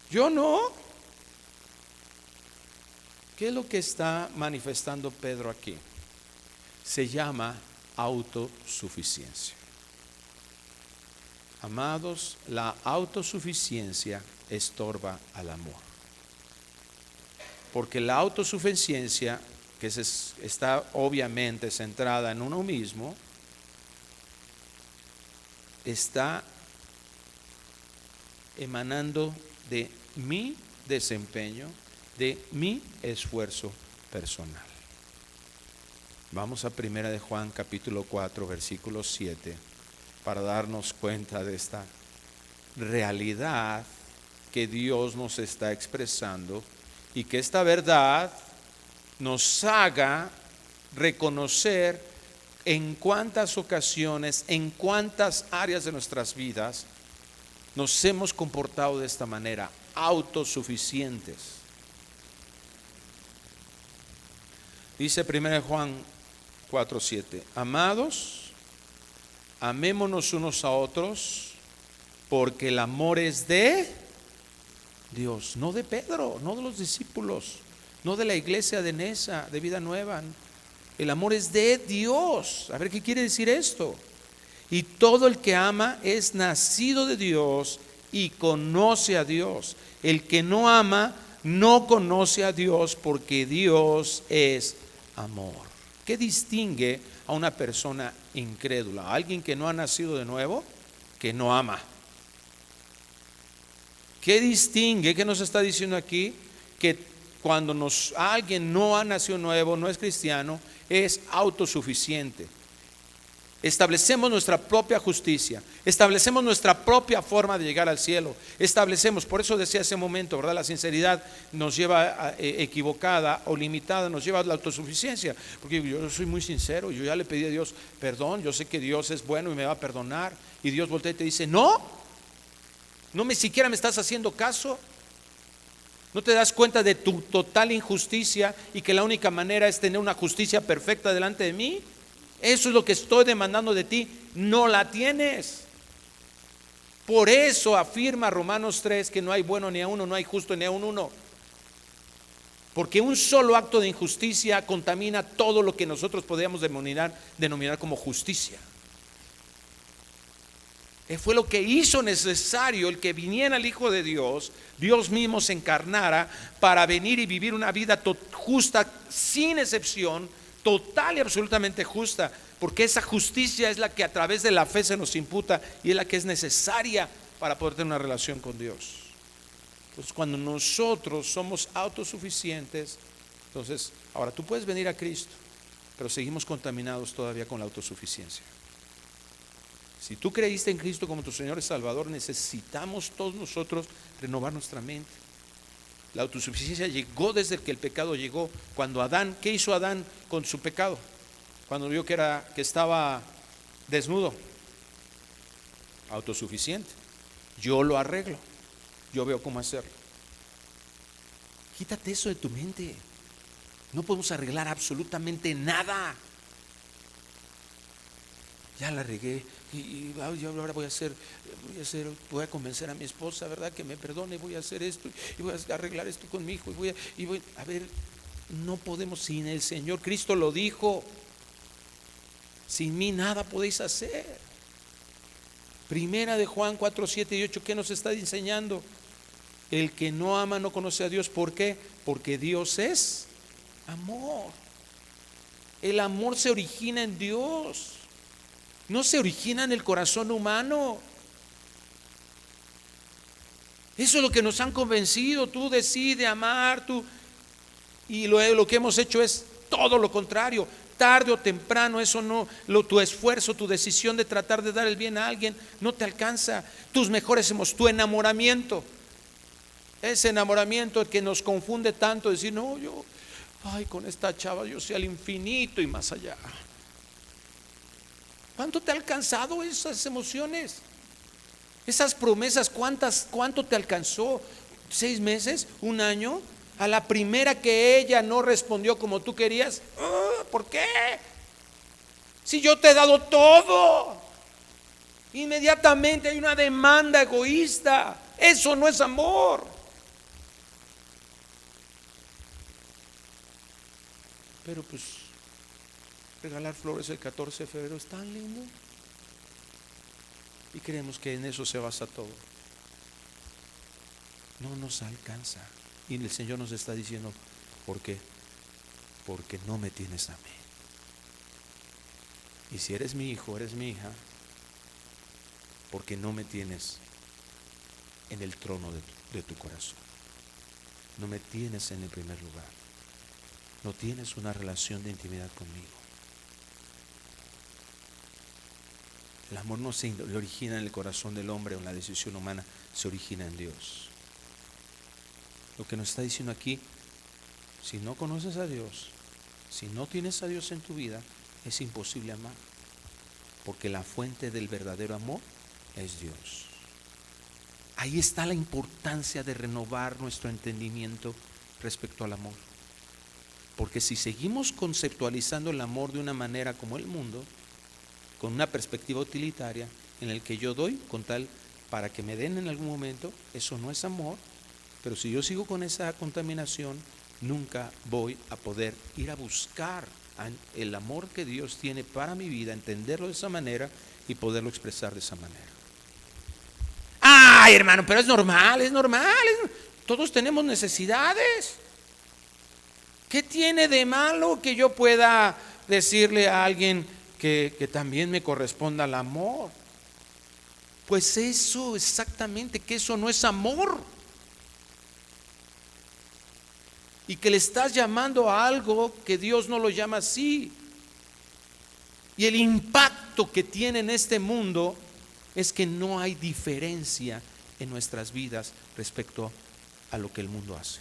yo no. ¿Qué es lo que está manifestando Pedro aquí? Se llama autosuficiencia. Amados, la autosuficiencia estorba al amor. Porque la autosuficiencia, que está obviamente centrada en uno mismo, está emanando de mi desempeño, de mi esfuerzo personal. Vamos a 1 de Juan capítulo 4 versículo 7 para darnos cuenta de esta realidad que Dios nos está expresando y que esta verdad nos haga reconocer en cuántas ocasiones, en cuántas áreas de nuestras vidas nos hemos comportado de esta manera, autosuficientes. Dice 1 Juan 4:7, amados, amémonos unos a otros, porque el amor es de Dios, no de Pedro, no de los discípulos, no de la iglesia de Nesa, de Vida Nueva. El amor es de Dios. A ver, ¿qué quiere decir esto? Y todo el que ama es nacido de Dios y conoce a Dios. El que no ama no conoce a Dios, porque Dios es amor. ¿Qué distingue a una persona incrédula? ¿A alguien que no ha nacido de nuevo? Que no ama. ¿Qué distingue? ¿Qué nos está diciendo aquí? Que cuando alguien no ha nacido nuevo, no es cristiano, es autosuficiente. Establecemos nuestra propia justicia, establecemos nuestra propia forma de llegar al cielo, por eso decía hace un momento, ¿verdad? La sinceridad nos lleva equivocada o limitada, nos lleva a la autosuficiencia, porque yo soy muy sincero, yo ya le pedí a Dios perdón, yo sé que Dios es bueno y me va a perdonar, y Dios voltea y te dice, no siquiera me estás haciendo caso. ¿No te das cuenta de tu total injusticia y que la única manera es tener una justicia perfecta delante de mí? Eso es lo que estoy demandando de ti, no la tienes. Por eso afirma Romanos 3 que no hay bueno ni a uno, no hay justo ni a un uno. Porque un solo acto de injusticia contamina todo lo que nosotros podríamos denominar como justicia. Fue lo que hizo necesario el que viniera el Hijo de Dios, Dios mismo se encarnara para venir y vivir una vida justa, sin excepción, total y absolutamente justa, porque esa justicia es la que a través de la fe se nos imputa y es la que es necesaria para poder tener una relación con Dios. Entonces, cuando nosotros somos autosuficientes, entonces, ahora tú puedes venir a Cristo, pero seguimos contaminados todavía con la autosuficiencia. Si tú creíste en Cristo como tu Señor y Salvador, necesitamos todos nosotros renovar nuestra mente. La autosuficiencia llegó desde que el pecado llegó. Cuando Adán, ¿qué hizo Adán con su pecado? Cuando vio que estaba desnudo. Autosuficiente. Yo lo arreglo. Yo veo cómo hacerlo. Quítate eso de tu mente. No podemos arreglar absolutamente nada. Ya la regué y yo ahora voy a convencer a mi esposa, ¿verdad? Que me perdone, voy a hacer esto y voy a arreglar esto con mi hijo a ver, no podemos sin el Señor. Cristo lo dijo, sin mí nada podéis hacer. Primera de Juan 4, 7 y 8, ¿qué nos está enseñando? El que no ama no conoce a Dios. ¿Por qué? Porque Dios es amor. El amor se origina en Dios. No se origina en el corazón humano. Eso es lo que nos han convencido. Tú decides amar, y lo que hemos hecho es todo lo contrario. Tarde o temprano eso tu esfuerzo, tu decisión de tratar de dar el bien a alguien no te alcanza. Tus mejores tu enamoramiento. Ese enamoramiento que nos confunde tanto, decir, no, con esta chava yo soy al infinito y más allá. ¿Cuánto te ha alcanzado esas emociones? Esas promesas, ¿cuánto te alcanzó? ¿6 meses? ¿1 año? A la primera que ella no respondió como tú querías, ¿por qué? Si yo te he dado todo. Inmediatamente hay una demanda egoísta. Eso no es amor. Pero pues regalar flores el 14 de febrero es tan lindo. Y creemos que en eso se basa todo. No nos alcanza. Y el Señor nos está diciendo, ¿por qué? Porque no me tienes a mí. Y si eres mi hijo, eres mi hija, porque no me tienes en el trono de tu corazón. No me tienes en el primer lugar. No tienes una relación de intimidad conmigo. El amor no se origina en el corazón del hombre o en la decisión humana, se origina en Dios. Lo que nos está diciendo aquí, si no conoces a Dios, si no tienes a Dios en tu vida, es imposible amar, porque la fuente del verdadero amor es Dios. Ahí está la importancia de renovar nuestro entendimiento respecto al amor, porque si seguimos conceptualizando el amor de una manera como el mundo, con una perspectiva utilitaria en el que yo doy con tal para que me den en algún momento, eso no es amor. Pero si yo sigo con esa contaminación, nunca voy a poder ir a buscar el amor que Dios tiene para mi vida, entenderlo de esa manera y poderlo expresar de esa manera. Ay, hermano, pero es normal, todos tenemos necesidades. ¿Qué tiene de malo que yo pueda decirle a alguien que también me corresponda el amor? Pues eso exactamente, que eso no es amor. Y que le estás llamando a algo que Dios no lo llama así. Y el impacto que tiene en este mundo es que no hay diferencia en nuestras vidas respecto a lo que el mundo hace.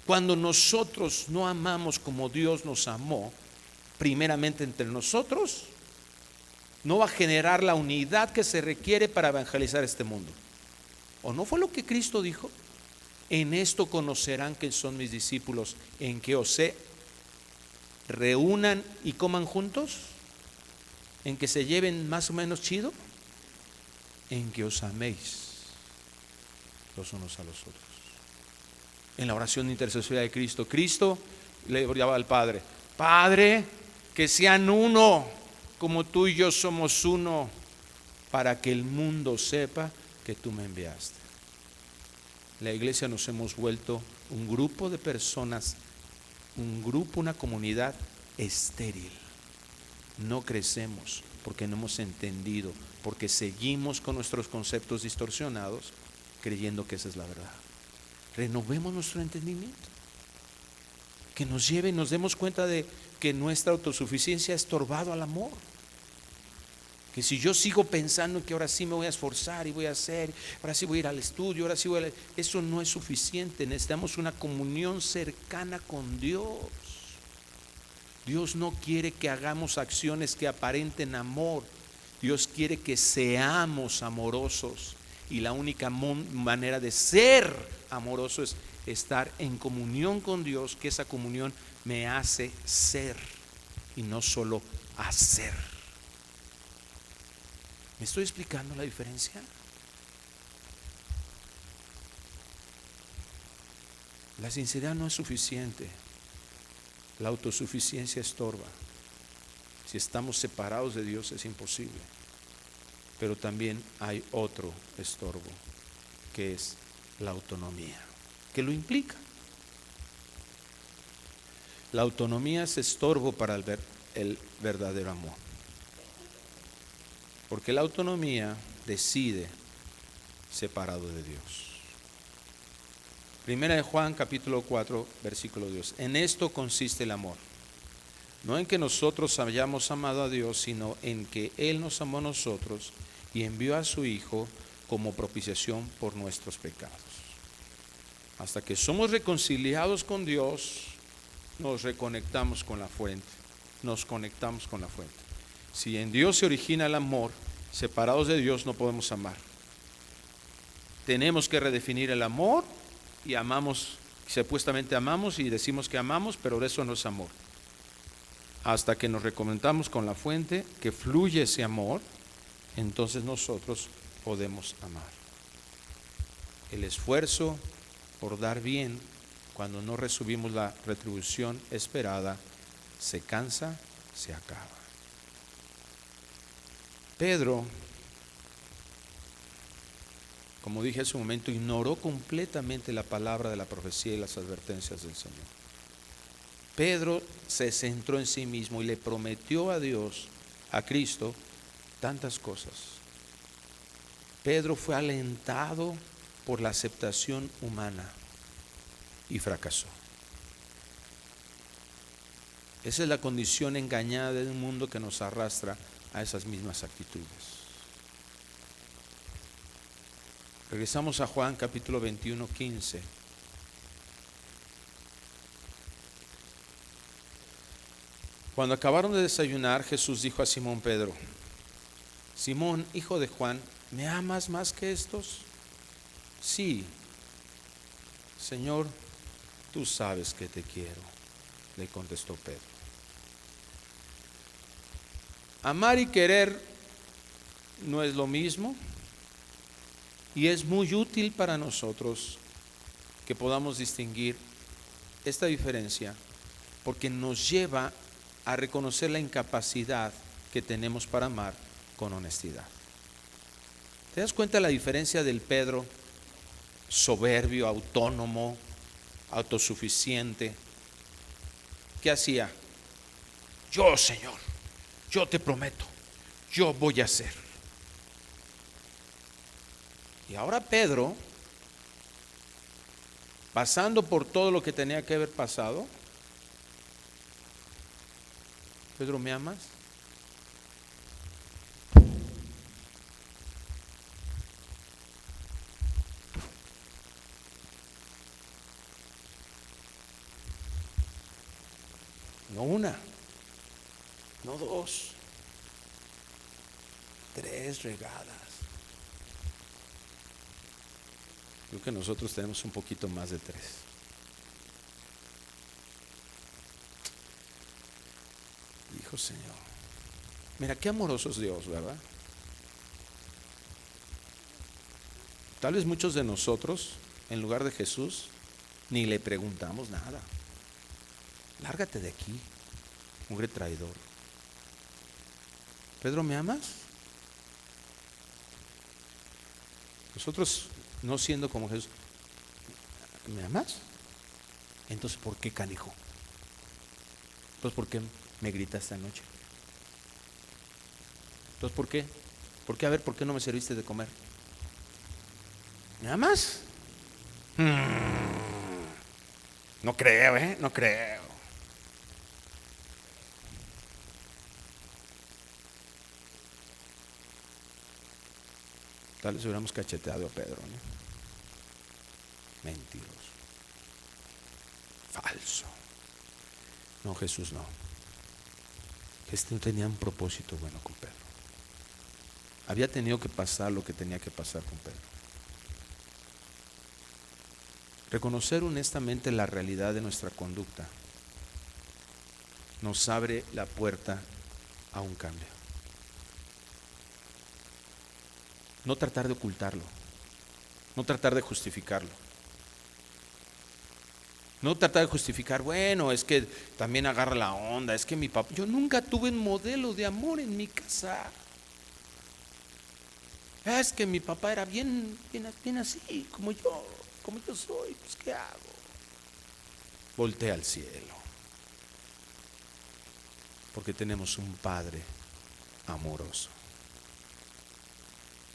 Cuando nosotros no amamos como Dios nos amó, primeramente entre nosotros, no va a generar la unidad que se requiere para evangelizar este mundo. ¿O no fue lo que Cristo dijo? En esto conocerán que son mis discípulos, en que os reúnan y coman juntos, en que se lleven más o menos chido, en que os améis los unos a los otros. En la oración intercesoria de Cristo, Cristo le oraba al Padre: Padre, que sean uno, como tú y yo somos uno, para que el mundo sepa que tú me enviaste. La iglesia nos hemos vuelto un grupo de personas, una comunidad estéril. No crecemos porque no hemos entendido, porque seguimos con nuestros conceptos distorsionados, creyendo que esa es la verdad. Renovemos nuestro entendimiento, que nos lleve y nos demos cuenta de que nuestra autosuficiencia ha estorbado al amor. Que si yo sigo pensando que ahora sí me voy a esforzar y voy a hacer, ahora sí voy a ir al estudio, ahora sí voy a... Eso no es suficiente. Necesitamos una comunión cercana con Dios. Dios no quiere que hagamos acciones que aparenten amor. Dios quiere que seamos amorosos. Y la única manera de ser amoroso es estar en comunión con Dios, que esa comunión me hace ser y no solo hacer. ¿Me estoy explicando la diferencia? La sinceridad no es suficiente. La autosuficiencia estorba. Si estamos separados de Dios es imposible. Pero también hay otro estorbo, que es la autonomía, que lo implica. La autonomía es estorbo para el verdadero amor. Porque la autonomía decide separado de Dios. Primera de Juan capítulo 4 versículo 2. En esto consiste el amor. No en que nosotros hayamos amado a Dios, sino en que Él nos amó a nosotros y envió a su Hijo como propiciación por nuestros pecados. Hasta que somos reconciliados con Dios, nos reconectamos con la fuente. Nos conectamos con la fuente. Si en Dios se origina el amor, separados de Dios no podemos amar. Tenemos que redefinir el amor y amamos, supuestamente amamos y decimos que amamos, pero eso no es amor. Hasta que nos reconectamos con la fuente, que fluye ese amor, entonces nosotros podemos amar. El esfuerzo por dar bien, cuando no recibimos la retribución esperada, se cansa, se acaba. Pedro, como dije hace un momento, ignoró completamente la palabra de la profecía y las advertencias del Señor. Pedro se centró en sí mismo y le prometió a Dios, a Cristo, tantas cosas. Pedro fue alentado por la aceptación humana y fracasó. Esa es la condición engañada de un mundo que nos arrastra a esas mismas actitudes. Regresamos a Juan capítulo 21, 15. Cuando acabaron de desayunar, Jesús dijo a Simón Pedro: Simón, hijo de Juan, ¿me amas más que estos? Sí, Señor, tú sabes que te quiero, le contestó Pedro. Amar y querer no es lo mismo, y es muy útil para nosotros que podamos distinguir esta diferencia, porque nos lleva a reconocer la incapacidad que tenemos para amar con honestidad. ¿Te das cuenta de la diferencia del Pedro soberbio, autónomo, autosuficiente? ¿Qué hacía? Yo, Señor, yo te prometo, yo voy a hacer. Y ahora Pedro, pasando por todo lo que tenía que haber pasado: Pedro, ¿me amas? No una, no dos, 3 regadas. Creo que nosotros tenemos un poquito más de 3. Dijo Señor. Mira, qué amoroso es Dios, ¿verdad? Tal vez muchos de nosotros, en lugar de Jesús, ni le preguntamos nada. Lárgate de aquí, hombre traidor. Pedro, ¿me amas? Nosotros, no siendo como Jesús, ¿me amas? Entonces, ¿por qué, canijo? Entonces, ¿por qué me gritas esta noche? Entonces, ¿por qué? ¿Por qué? A ver, ¿por qué no me serviste de comer? ¿Me amas? No creo, no creo. Tal vez hubiéramos cacheteado a Pedro, ¿no? Mentiroso, falso. No, Jesús no. No tenía un propósito bueno con Pedro. Había tenido que pasar lo que tenía que pasar con Pedro. Reconocer honestamente la realidad de nuestra conducta nos abre la puerta a un cambio. No tratar de ocultarlo, no tratar de justificarlo. No tratar de justificar, bueno, es que también agarra la onda, es que mi papá, yo nunca tuve un modelo de amor en mi casa. Es que mi papá era bien así, como yo soy, pues ¿qué hago? Voltea al cielo, porque tenemos un Padre amoroso,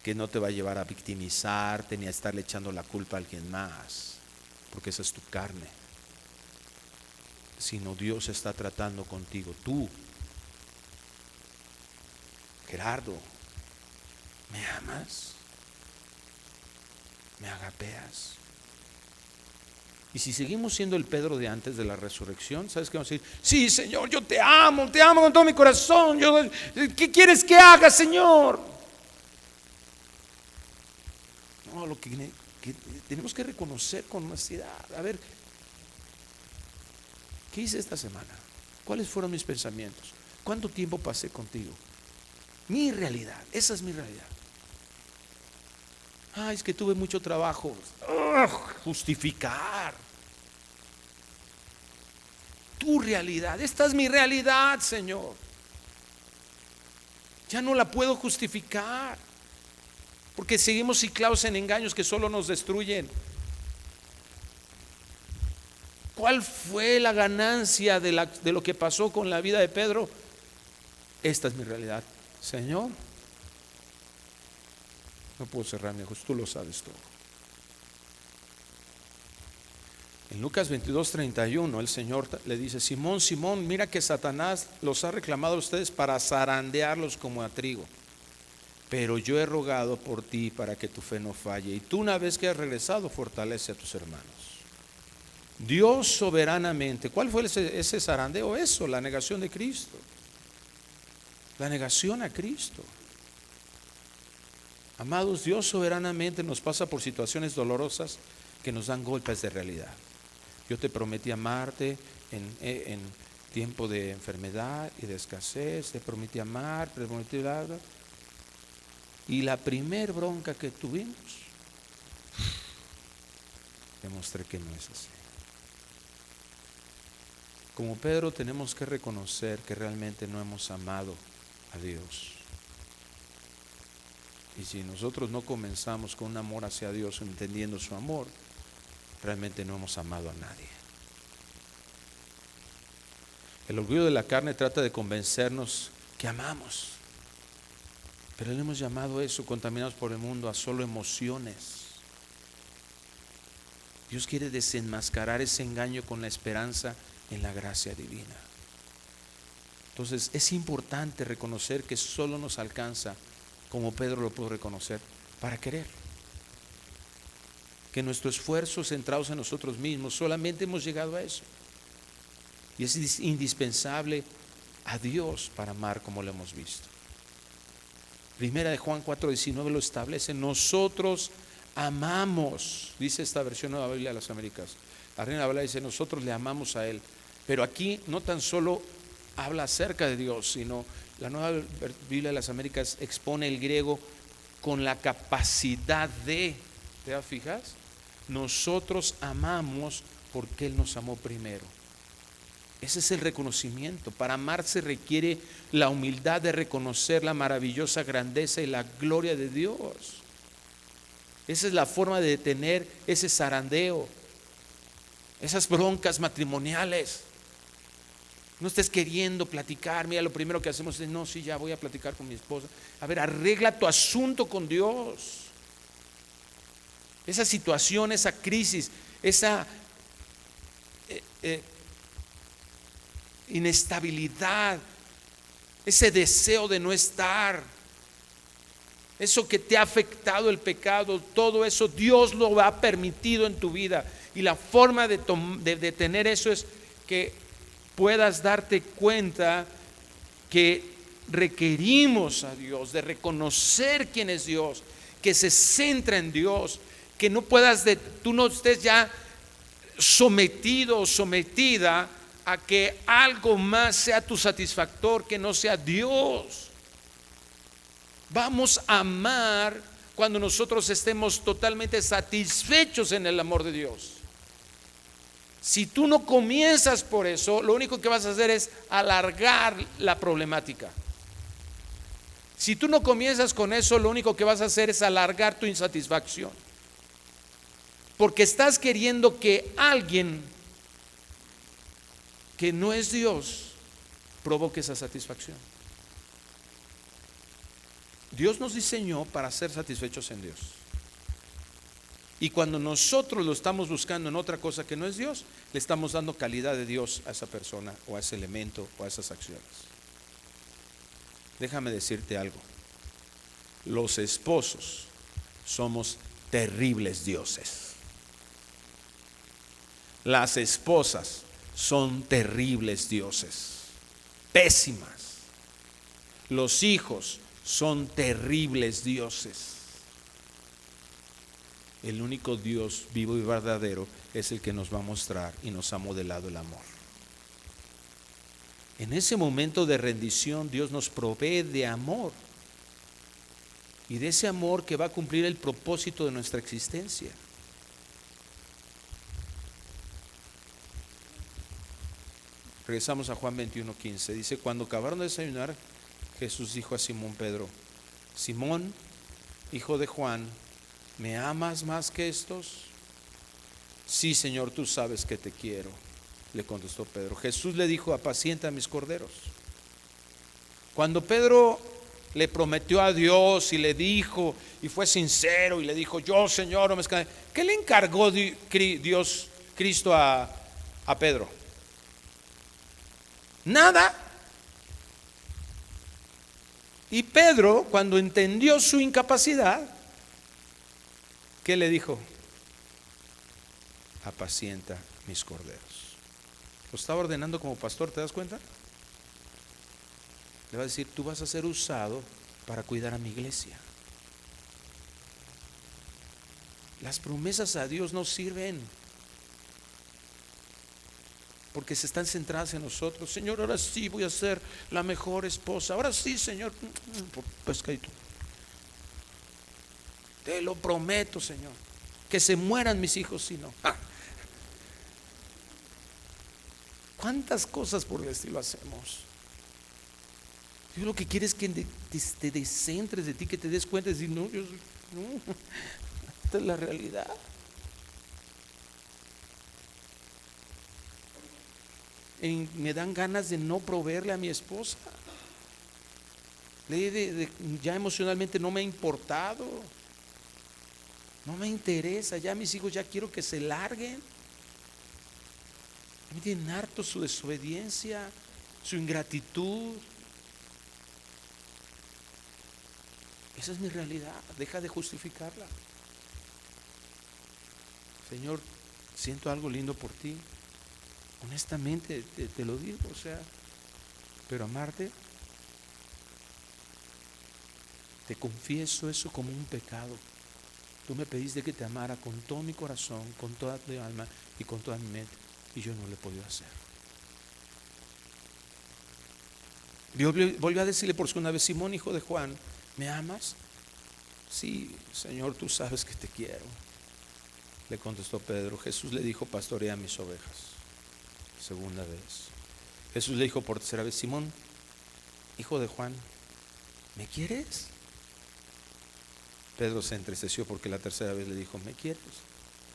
que no te va a llevar a victimizarte ni a estarle echando la culpa a alguien más, porque esa es tu carne. Sino Dios está tratando contigo. Tú, Gerardo, ¿me amas? ¿Me agapeas? Y si seguimos siendo el Pedro de antes de la resurrección, ¿sabes qué vamos a decir? Sí, Señor, yo te amo con todo mi corazón. ¿Qué quieres que haga, Señor? No, lo que tenemos que reconocer con honestidad. A ver, ¿qué hice esta semana? ¿Cuáles fueron mis pensamientos? ¿Cuánto tiempo pasé contigo? Mi realidad, esa es mi realidad. Es que tuve mucho trabajo. Justificar. Tu realidad, esta es mi realidad, Señor. Ya no la puedo justificar, porque seguimos ciclados en engaños que solo nos destruyen. ¿Cuál fue la ganancia de lo que pasó con la vida de Pedro? Esta es mi realidad. Señor, no puedo cerrar mi ojos, tú lo sabes todo. En Lucas 22:31 el Señor le dice: Simón, Simón, mira que Satanás los ha reclamado a ustedes para zarandearlos como a trigo, pero yo he rogado por ti para que tu fe no falle, y tú, una vez que has regresado, fortalece a tus hermanos. Dios soberanamente, ¿cuál fue ese zarandeo? Eso, la negación de Cristo, la negación a Cristo. Amados, Dios soberanamente nos pasa por situaciones dolorosas que nos dan golpes de realidad. Yo te prometí amarte en tiempo de enfermedad y de escasez, te prometí amar, te prometí algo. Y la primer bronca que tuvimos, demostré que no es así. Como Pedro tenemos que reconocer que realmente no hemos amado a Dios. Y si nosotros no comenzamos con un amor hacia Dios, entendiendo su amor, realmente no hemos amado a nadie. El orgullo de la carne trata de convencernos que amamos, pero le hemos llamado eso, contaminados por el mundo, a solo emociones. Dios quiere desenmascarar ese engaño con la esperanza en la gracia divina. Entonces es importante reconocer que solo nos alcanza, como Pedro lo pudo reconocer, para querer. Que nuestro esfuerzo centrados en nosotros mismos, solamente hemos llegado a eso. Y es indispensable a Dios para amar como lo hemos visto. Primera de Juan 4:19 lo establece: nosotros amamos, dice esta versión Nueva Biblia de las Américas. La Reina Valera dice: nosotros le amamos a Él. Pero aquí no tan solo habla acerca de Dios, sino la Nueva Biblia de las Américas expone el griego con la capacidad de, ¿te fijas? Nosotros amamos porque Él nos amó primero. Ese es el reconocimiento. Para amar se requiere la humildad de reconocer la maravillosa grandeza y la gloria de Dios. Esa es la forma de detener ese zarandeo, esas broncas matrimoniales. No estés queriendo platicar. Mira, lo primero que hacemos es: no, sí, ya voy a platicar con mi esposa. A ver, arregla tu asunto con Dios. Esa situación, esa crisis, esa inestabilidad, ese deseo de no estar, eso que te ha afectado el pecado, todo eso Dios lo ha permitido en tu vida. Y la forma de tener eso es que puedas darte cuenta que requerimos a Dios, de reconocer quién es Dios, que se centra en Dios, que no puedas, tú no estés ya sometido o sometida a que algo más sea tu satisfactor que no sea Dios. Vamos a amar cuando nosotros estemos totalmente satisfechos en el amor de Dios. Si tú no comienzas por eso, lo único que vas a hacer es alargar la problemática. Si tú no comienzas con eso, lo único que vas a hacer es alargar tu insatisfacción. Porque estás queriendo que alguien que no es Dios provoque esa satisfacción. Dios nos diseñó para ser satisfechos en Dios. Y cuando nosotros lo estamos buscando en otra cosa que no es Dios, le estamos dando calidad de Dios a esa persona o a ese elemento o a esas acciones. Déjame decirte algo: los esposos somos terribles dioses. Las esposas son terribles dioses, pésimas. Los hijos son terribles dioses. El único Dios vivo y verdadero es el que nos va a mostrar y nos ha modelado el amor. En ese momento de rendición, Dios nos provee de amor, y de ese amor que va a cumplir el propósito de nuestra existencia. Regresamos a Juan 21:15. Dice: cuando acabaron de desayunar, Jesús dijo a Simón Pedro: Simón, hijo de Juan, ¿me amas más que estos? Sí, Señor, tú sabes que te quiero, le contestó Pedro. Jesús le dijo: apacienta mis corderos. Cuando Pedro le prometió a Dios y le dijo, y fue sincero y le dijo: yo, Señor, no me escandalizo, ¿qué le encargó Dios, Cristo a Pedro? Nada. Y Pedro, cuando entendió su incapacidad, ¿qué le dijo? Apacienta mis corderos. Lo estaba ordenando como pastor, ¿te das cuenta? Le va a decir: tú vas a ser usado para cuidar a mi iglesia. Las promesas a Dios no sirven porque se están centradas en nosotros. Señor, ahora sí voy a ser la mejor esposa. Ahora sí, Señor, pescadito. Te lo prometo, Señor, que se mueran mis hijos si no. ¿Cuántas cosas por el estilo hacemos? Dios lo que quiere es que te descentres de ti, que te des cuenta y decir: no, no, esta es la realidad. Me dan ganas de no proveerle a mi esposa. Ya emocionalmente no me ha importado, no me interesa. Ya mis hijos ya quiero que se larguen. Me tienen harto su desobediencia, su ingratitud. Esa es mi realidad. Deja de justificarla. Señor, siento algo lindo por ti. Honestamente te lo digo, pero amarte, te confieso eso como un pecado. Tú me pediste que te amara con todo mi corazón, con toda mi alma y con toda mi mente, y yo no lo he podido hacer. Dios volvió a decirle por segunda vez: Simón, hijo de Juan, ¿me amas? Sí, Señor, tú sabes que te quiero, le contestó Pedro. Jesús le dijo: pastorea mis ovejas. Segunda vez. Jesús le dijo por tercera vez: Simón, hijo de Juan, ¿me quieres? Pedro se entristeció porque la tercera vez le dijo: ¿me quieres?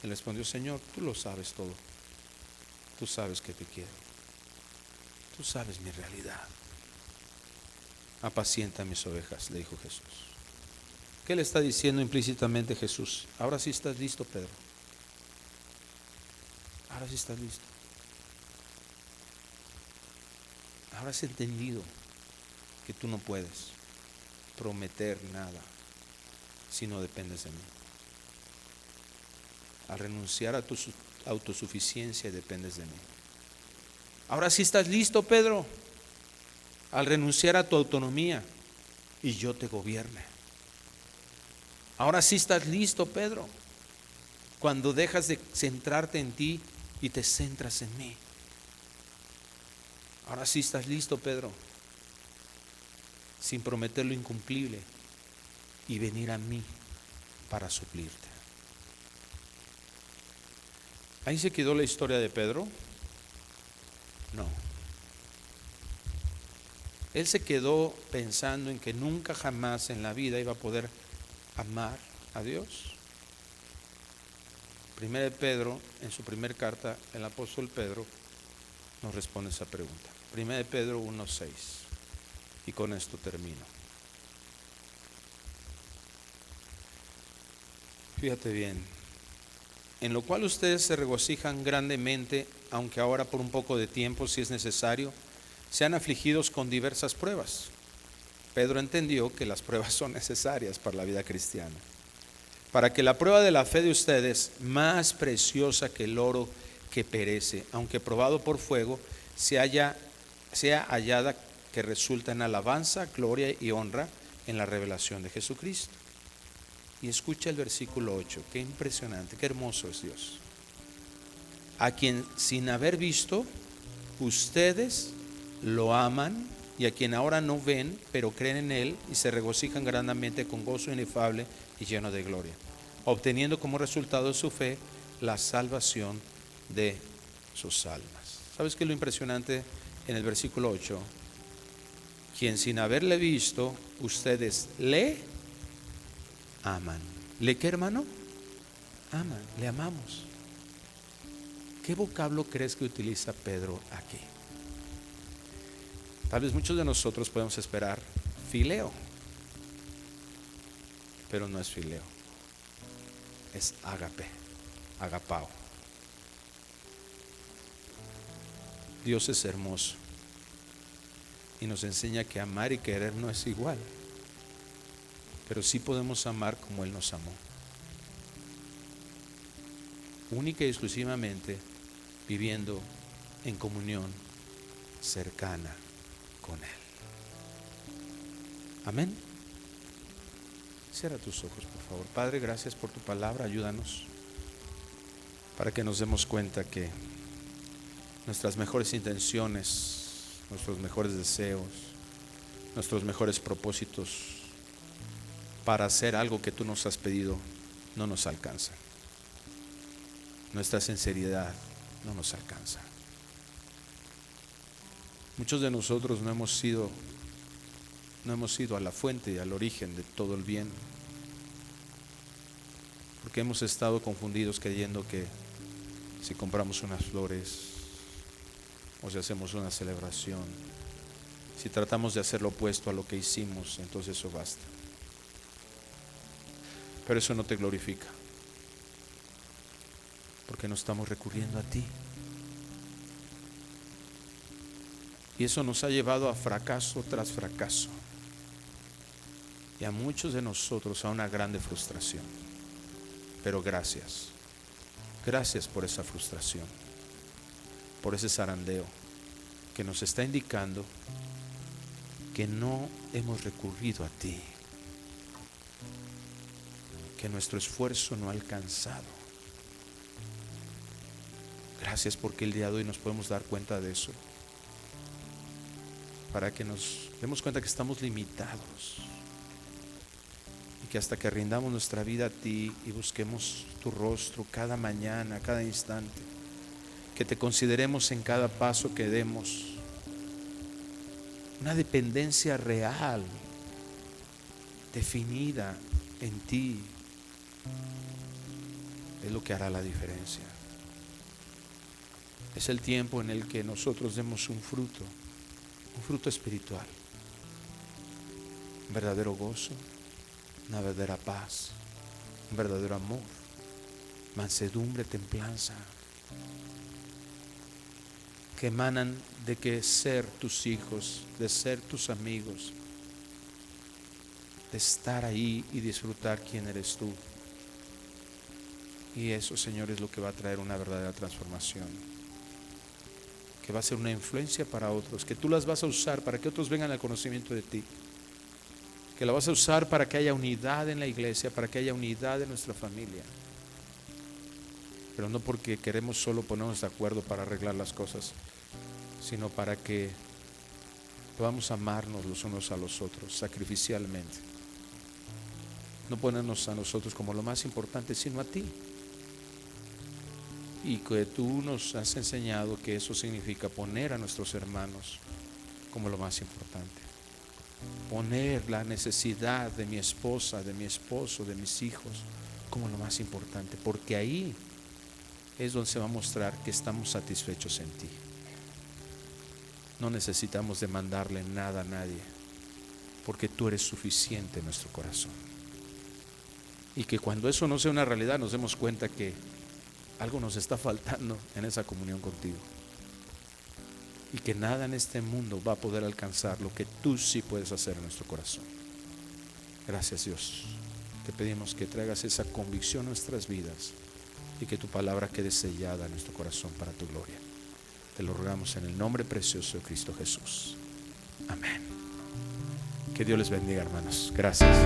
Él respondió: Señor, tú lo sabes todo. Tú sabes que te quiero. Tú sabes mi realidad. Apacienta mis ovejas, le dijo Jesús. ¿Qué le está diciendo implícitamente Jesús? Ahora sí estás listo, Pedro. Ahora sí estás listo. Ahora has entendido que tú no puedes prometer nada si no dependes de mí. Al renunciar a tu autosuficiencia, dependes de mí. Ahora sí estás listo, Pedro, al renunciar a tu autonomía y yo te gobierne. Ahora sí estás listo, Pedro, cuando dejas de centrarte en ti y te centras en mí. Ahora sí estás listo, Pedro, sin prometer lo incumplible y venir a mí para suplirte. ¿Ahí se quedó la historia de Pedro? No. Él se quedó pensando en que nunca jamás en la vida iba a poder amar a Dios. Primera de Pedro, en su primer carta, el apóstol Pedro nos responde esa pregunta. Primera de Pedro 1:6. Y con esto termino. Fíjate bien. En lo cual ustedes se regocijan grandemente, aunque ahora por un poco de tiempo, si es necesario, sean afligidos con diversas pruebas. Pedro entendió que las pruebas son necesarias para la vida cristiana, para que la prueba de la fe de ustedes, más preciosa que el oro que perece, aunque probado por fuego, sea hallada que resulta en alabanza, gloria y honra en la revelación de Jesucristo. Y escucha el versículo 8, qué impresionante, qué hermoso es Dios. A quien sin haber visto, ustedes lo aman, y a quien ahora no ven, pero creen en Él y se regocijan grandemente con gozo inefable y lleno de gloria, obteniendo como resultado de su fe la salvación de sus almas. ¿Sabes qué es lo impresionante en el versículo 8? quien sin haberle visto, ustedes le aman. ¿Le qué, hermano? Aman, le amamos. ¿Qué vocablo crees que utiliza Pedro aquí? Tal vez muchos de nosotros podemos esperar fileo, pero no es fileo, es ágape, agapao. Dios es hermoso y nos enseña que amar y querer no es igual, pero sí podemos amar como Él nos amó, única y exclusivamente viviendo en comunión cercana con Él. Amén. Cierra tus ojos, por favor. Padre, gracias por tu palabra. Ayúdanos para que nos demos cuenta que nuestras mejores intenciones, nuestros mejores deseos, nuestros mejores propósitos para hacer algo que tú nos has pedido no nos alcanzan. Nuestra sinceridad no nos alcanza. Muchos de nosotros no hemos ido a la fuente y al origen de todo el bien, porque hemos estado confundidos creyendo que si compramos unas flores o si hacemos una celebración, si tratamos de hacer lo opuesto a lo que hicimos, entonces eso basta. Pero eso no te glorifica, porque no estamos recurriendo a ti. Y eso nos ha llevado a fracaso tras fracaso, y a muchos de nosotros a una grande frustración. Pero gracias por esa frustración, por ese zarandeo que nos está indicando que no hemos recurrido a ti, que nuestro esfuerzo no ha alcanzado. Gracias porque el día de hoy nos podemos dar cuenta de eso, para que nos demos cuenta que estamos limitados y que hasta que rindamos nuestra vida a ti y busquemos tu rostro cada mañana, cada instante, que te consideremos en cada paso que demos, una dependencia real, definida en ti, es lo que hará la diferencia. Es el tiempo en el que nosotros demos un fruto espiritual, un verdadero gozo, una verdadera paz, un verdadero amor, mansedumbre, templanza, que emanan de que ser tus hijos, de ser tus amigos, de estar ahí y disfrutar quién eres tú. Y eso, Señor, es lo que va a traer una verdadera transformación, que va a ser una influencia para otros, que tú las vas a usar para que otros vengan al conocimiento de ti, que la vas a usar para que haya unidad en la iglesia, para que haya unidad en nuestra familia, pero no porque queremos solo ponernos de acuerdo para arreglar las cosas, sino para que podamos amarnos los unos a los otros sacrificialmente, no ponernos a nosotros como lo más importante, sino a ti. Y que tú nos has enseñado que eso significa poner a nuestros hermanos como lo más importante, poner la necesidad de mi esposa, de mi esposo, de mis hijos como lo más importante, porque ahí es donde se va a mostrar que estamos satisfechos en ti. No necesitamos demandarle nada a nadie, porque tú eres suficiente en nuestro corazón. Y que cuando eso no sea una realidad, nos demos cuenta que algo nos está faltando en esa comunión contigo, y que nada en este mundo va a poder alcanzar lo que tú sí puedes hacer en nuestro corazón. Gracias, Dios. Te pedimos que traigas esa convicción a nuestras vidas y que tu palabra quede sellada en nuestro corazón para tu gloria. Te lo rogamos en el nombre precioso de Cristo Jesús. Amén. Que Dios les bendiga, hermanos. Gracias.